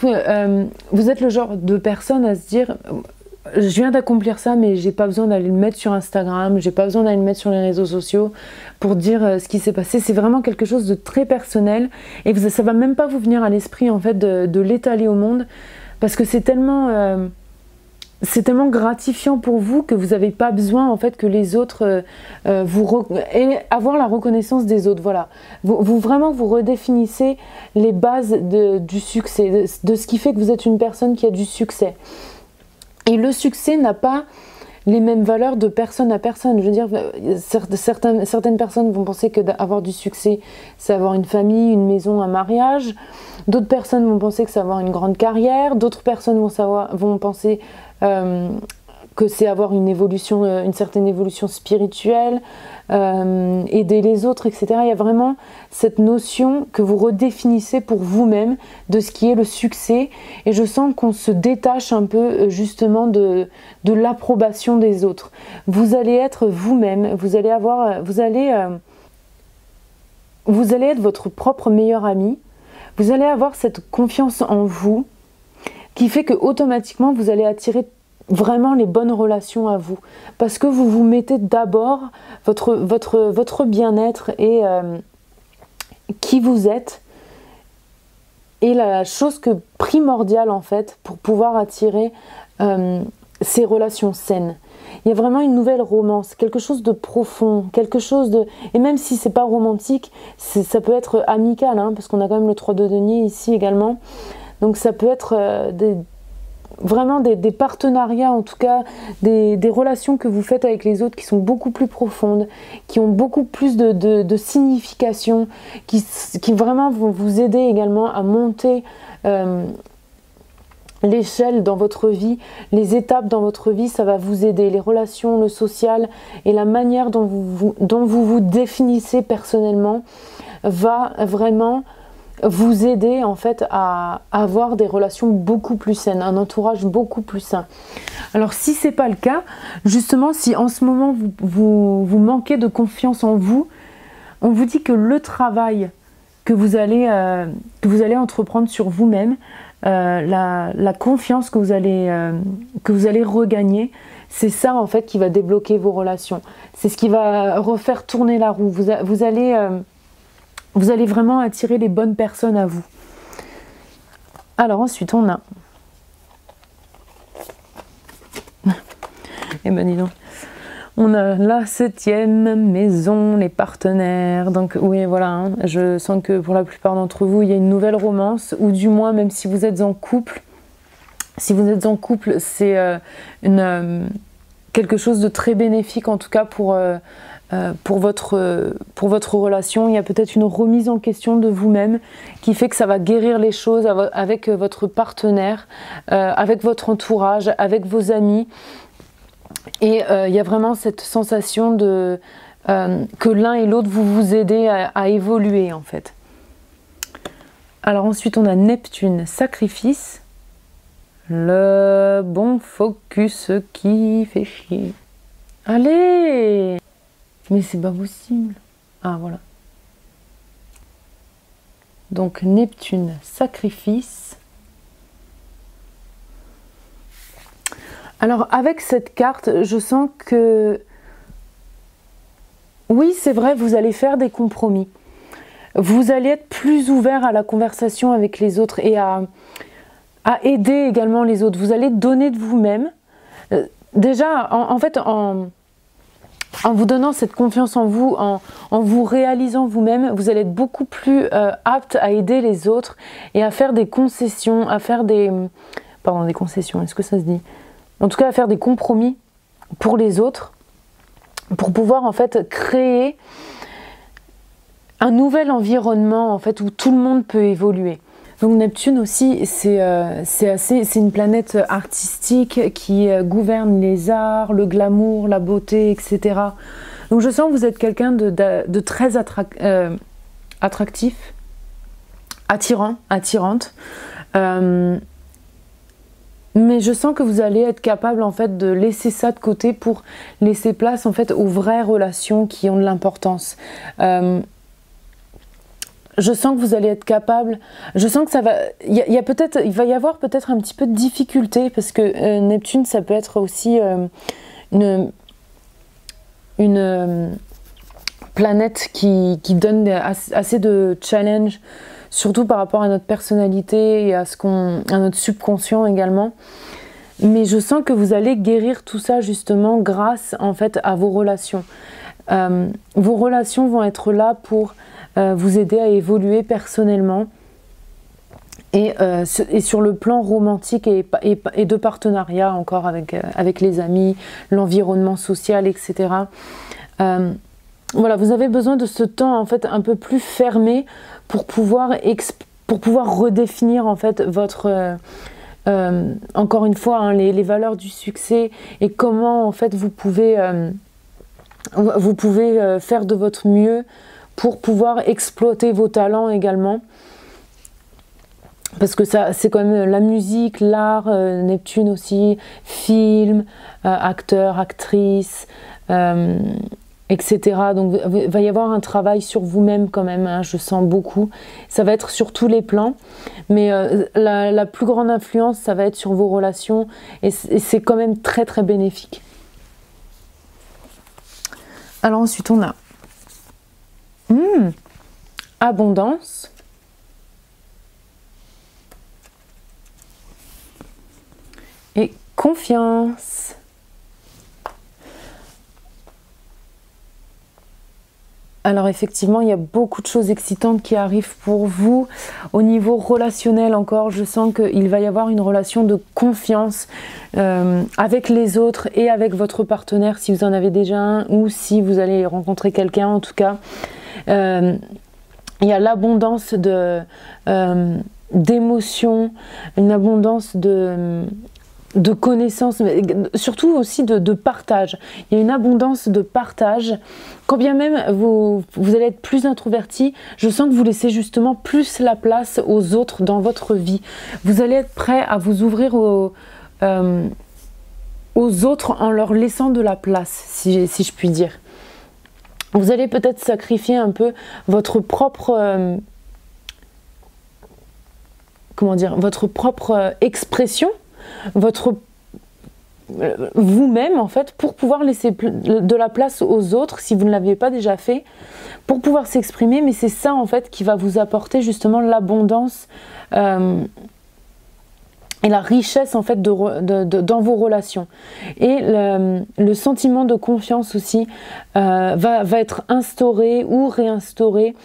vous êtes le genre de personne à se dire je viens d'accomplir ça mais j'ai pas besoin d'aller le mettre sur Instagram, j'ai pas besoin d'aller le mettre sur les réseaux sociaux pour dire ce qui s'est passé. C'est vraiment quelque chose de très personnel et ça va même pas vous venir à l'esprit en fait de l'étaler au monde parce que c'est tellement gratifiant pour vous que vous n'avez pas besoin en fait que les autres et avoir la reconnaissance des autres. Voilà, vraiment vous redéfinissez les bases du succès, de ce qui fait que vous êtes une personne qui a du succès. Et le succès n'a pas les mêmes valeurs de personne à personne. Je veux dire, certaines personnes vont penser que d'avoir du succès, c'est avoir une famille, une maison, un mariage. D'autres personnes vont penser que c'est avoir une grande carrière. D'autres personnes vont penser que c'est avoir une certaine évolution spirituelle, aider les autres, etc. Il y a vraiment cette notion que vous redéfinissez pour vous-même de ce qui est le succès. Et je sens qu'on se détache un peu justement de l'approbation des autres. Vous allez être vous-même, vous allez être votre propre meilleur ami. Vous allez avoir cette confiance en vous qui fait que automatiquement vous allez attirer vraiment les bonnes relations à vous parce que vous vous mettez d'abord votre bien-être et qui vous êtes est la chose primordiale en fait pour pouvoir attirer ces relations saines. Il y a vraiment une nouvelle romance, quelque chose de profond, et même si c'est pas romantique, ça peut être amical, hein, parce qu'on a quand même le 3 de denier ici également. Donc ça peut être vraiment des partenariats, en tout cas des relations que vous faites avec les autres qui sont beaucoup plus profondes, qui ont beaucoup plus de signification, qui vraiment vont vous aider également à monter l'échelle dans votre vie, les étapes dans votre vie. Ça va vous aider, les relations, le social et la manière dont vous définissez personnellement va vraiment vous aider en fait à avoir des relations beaucoup plus saines, un entourage beaucoup plus sain. Alors si c'est pas le cas, justement, si en ce moment vous manquez de confiance en vous, on vous dit que le travail que vous allez entreprendre sur vous-même, la confiance que vous allez regagner, c'est ça en fait qui va débloquer vos relations. C'est ce qui va refaire tourner la roue. Vous allez vraiment attirer les bonnes personnes à vous. Alors ensuite on a... Eh ben dis donc. On a la 7e maison, les partenaires. Donc oui voilà, hein, je sens que pour la plupart d'entre vous, il y a une nouvelle romance. Ou du moins, même si vous êtes en couple. Si vous êtes en couple, c'est quelque chose de très bénéfique en tout cas pour votre relation. Il y a peut-être une remise en question de vous-même qui fait que ça va guérir les choses avec votre partenaire, avec votre entourage, avec vos amis. Et il y a vraiment cette sensation que l'un et l'autre vous aidez à évoluer en fait. Alors ensuite on a Neptune, sacrifice. Le bon focus qui fait chier. Allez! Mais c'est pas possible. Ah voilà. Donc Neptune, sacrifice. Alors avec cette carte, je sens que oui, c'est vrai, vous allez faire des compromis. Vous allez être plus ouvert à la conversation avec les autres et à aider également les autres. Vous allez donner de vous-même. Déjà, en fait, en en vous donnant cette confiance en vous, en vous réalisant vous-même, vous allez être beaucoup plus apte à aider les autres et à faire des concessions, à faire des... Pardon, des concessions, est-ce que ça se dit? En tout cas, à faire des compromis pour les autres, pour pouvoir en fait créer un nouvel environnement en fait où tout le monde peut évoluer. Donc Neptune aussi, c'est une planète artistique qui gouverne les arts, le glamour, la beauté, etc. Donc je sens que vous êtes quelqu'un de très attractif, attirante. Mais je sens que vous allez être capable en fait de laisser ça de côté pour laisser place en fait aux vraies relations qui ont de l'importance. Je sens que vous allez être capable, je sens que ça va, il va y avoir peut-être un petit peu de difficulté parce que Neptune ça peut être aussi une planète qui donne assez de challenge, surtout par rapport à notre personnalité et à notre subconscient également. Mais je sens que vous allez guérir tout ça justement grâce en fait à vos relations. Vos relations vont être là pour vous aider à évoluer personnellement et sur le plan romantique et de partenariat encore avec les amis, l'environnement social, etc. Voilà, vous avez besoin de ce temps en fait un peu plus fermé pour pouvoir redéfinir en fait votre encore une fois hein, les valeurs du succès et comment en fait vous pouvez faire de votre mieux pour pouvoir exploiter vos talents également. Parce que ça, c'est quand même la musique, l'art, Neptune aussi, film, acteur, actrice, etc. Donc il va y avoir un travail sur vous-même quand même, hein, je sens beaucoup. Ça va être sur tous les plans, mais la plus grande influence, ça va être sur vos relations et c'est quand même très très bénéfique. Alors ensuite on a abondance. Et confiance. Alors effectivement, il y a beaucoup de choses excitantes qui arrivent pour vous. Au niveau relationnel encore, je sens qu'il va y avoir une relation de confiance avec les autres et avec votre partenaire si vous en avez déjà un ou si vous allez rencontrer quelqu'un en tout cas. Il y a l'abondance d'émotions, une abondance de connaissances, mais surtout aussi de partage. Il y a une abondance de partage. Quand bien même vous allez être plus introverti, je sens que vous laissez justement plus la place aux autres dans votre vie. Vous allez être prêt à vous ouvrir aux autres en leur laissant de la place, si je puis dire. Vous allez peut-être sacrifier un peu votre propre votre propre expression, vous-même en fait, pour pouvoir laisser de la place aux autres si vous ne l'aviez pas déjà fait, pour pouvoir s'exprimer. Mais c'est ça en fait qui va vous apporter justement l'abondance et la richesse en fait dans vos relations. Et le sentiment de confiance aussi va être instauré ou réinstauré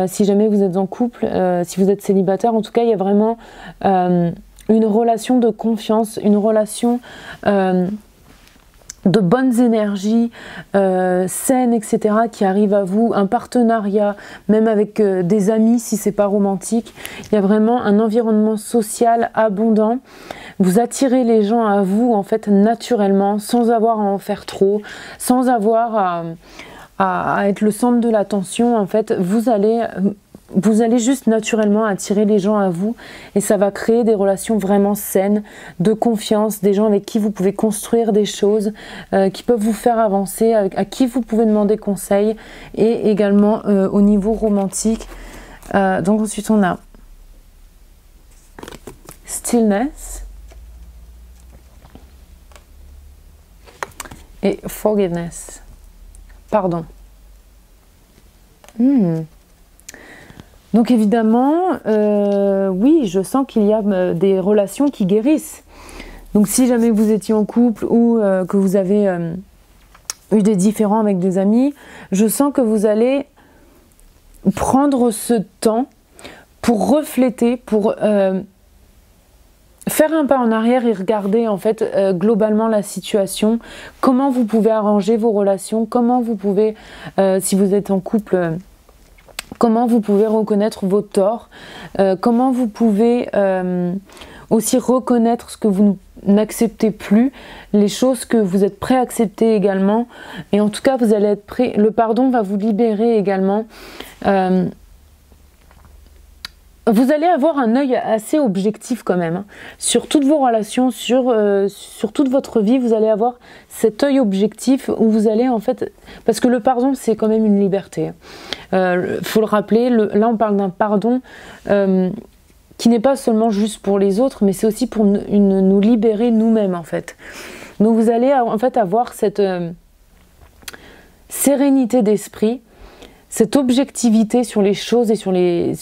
si jamais vous êtes en couple, si vous êtes célibataire. En tout cas, il y a vraiment une relation de confiance, une relation de bonnes énergies, saines, etc. qui arrivent à vous, un partenariat, même avec des amis si c'est pas romantique. Il y a vraiment un environnement social abondant. Vous attirez les gens à vous en fait naturellement, sans avoir à en faire trop, sans avoir à être le centre de l'attention. En fait, vous allez juste naturellement attirer les gens à vous et ça va créer des relations vraiment saines, de confiance, des gens avec qui vous pouvez construire des choses, qui peuvent vous faire avancer, à qui vous pouvez demander conseil et également au niveau romantique. Donc ensuite on a stillness et forgiveness. Pardon. Donc évidemment, oui, je sens qu'il y a des relations qui guérissent. Donc si jamais vous étiez en couple ou que vous avez eu des différends avec des amis, je sens que vous allez prendre ce temps pour refléter, pour faire un pas en arrière et regarder en fait globalement la situation, comment vous pouvez arranger vos relations, comment vous pouvez, si vous êtes en couple, comment vous pouvez reconnaître vos torts, comment vous pouvez aussi reconnaître ce que vous n'acceptez plus, les choses que vous êtes prêt à accepter également, et en tout cas vous allez être prêt, le pardon va vous libérer également. Vous allez avoir un œil assez objectif quand même, hein. Sur toutes vos relations, sur toute votre vie, vous allez avoir cet œil objectif où vous allez en fait... Parce que le pardon, c'est quand même une liberté. Faut le rappeler, là on parle d'un pardon qui n'est pas seulement juste pour les autres, mais c'est aussi pour nous libérer nous-mêmes en fait. Donc vous allez en fait avoir cette sérénité d'esprit, cette objectivité sur les choses et sur les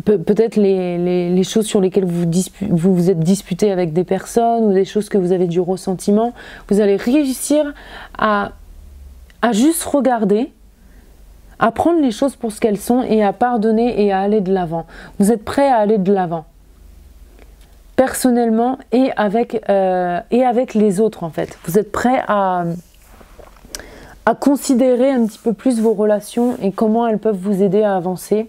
peut-être les choses sur lesquelles vous vous êtes disputé avec des personnes ou des choses que vous avez du ressentiment. Vous allez réussir à juste regarder, à prendre les choses pour ce qu'elles sont et à pardonner et à aller de l'avant. Vous êtes prêt à aller de l'avant, personnellement et avec les autres en fait. Vous êtes prêt à considérer un petit peu plus vos relations et comment elles peuvent vous aider à avancer.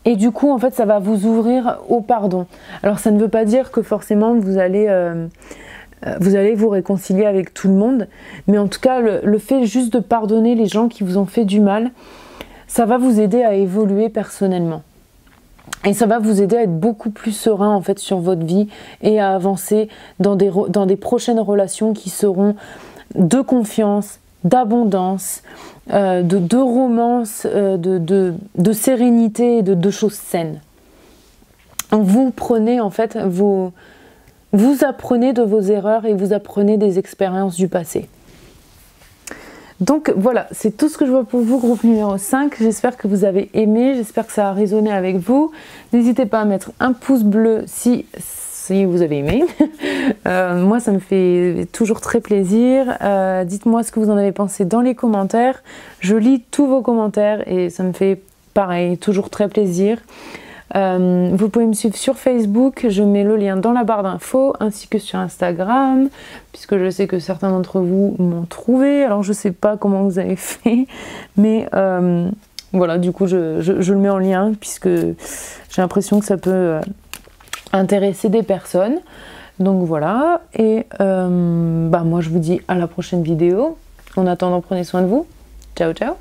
Et du coup, en fait, ça va vous ouvrir au pardon. Alors, ça ne veut pas dire que forcément vous allez vous réconcilier avec tout le monde, mais en tout cas, le fait juste de pardonner les gens qui vous ont fait du mal, ça va vous aider à évoluer personnellement. Et ça va vous aider à être beaucoup plus serein en fait sur votre vie et à avancer dans des prochaines relations qui seront de confiance, d'abondance, de romance, de sérénité et de choses saines. Vous prenez en fait, vous apprenez de vos erreurs et vous apprenez des expériences du passé. Donc voilà, c'est tout ce que je vois pour vous, groupe numéro 5. J'espère que vous avez aimé, j'espère que ça a résonné avec vous. N'hésitez pas à mettre un pouce bleu si vous avez aimé. Moi, ça me fait toujours très plaisir. Dites-moi ce que vous en avez pensé dans les commentaires. Je lis tous vos commentaires et ça me fait pareil, toujours très plaisir. Vous pouvez me suivre sur Facebook, je mets le lien dans la barre d'infos, ainsi que sur Instagram, puisque je sais que certains d'entre vous m'ont trouvé. Alors je sais pas comment vous avez fait, mais voilà, du coup je le mets en lien, puisque j'ai l'impression que ça peut intéresser des personnes. Donc voilà, et moi je vous dis à la prochaine vidéo. En attendant, prenez soin de vous. Ciao ciao.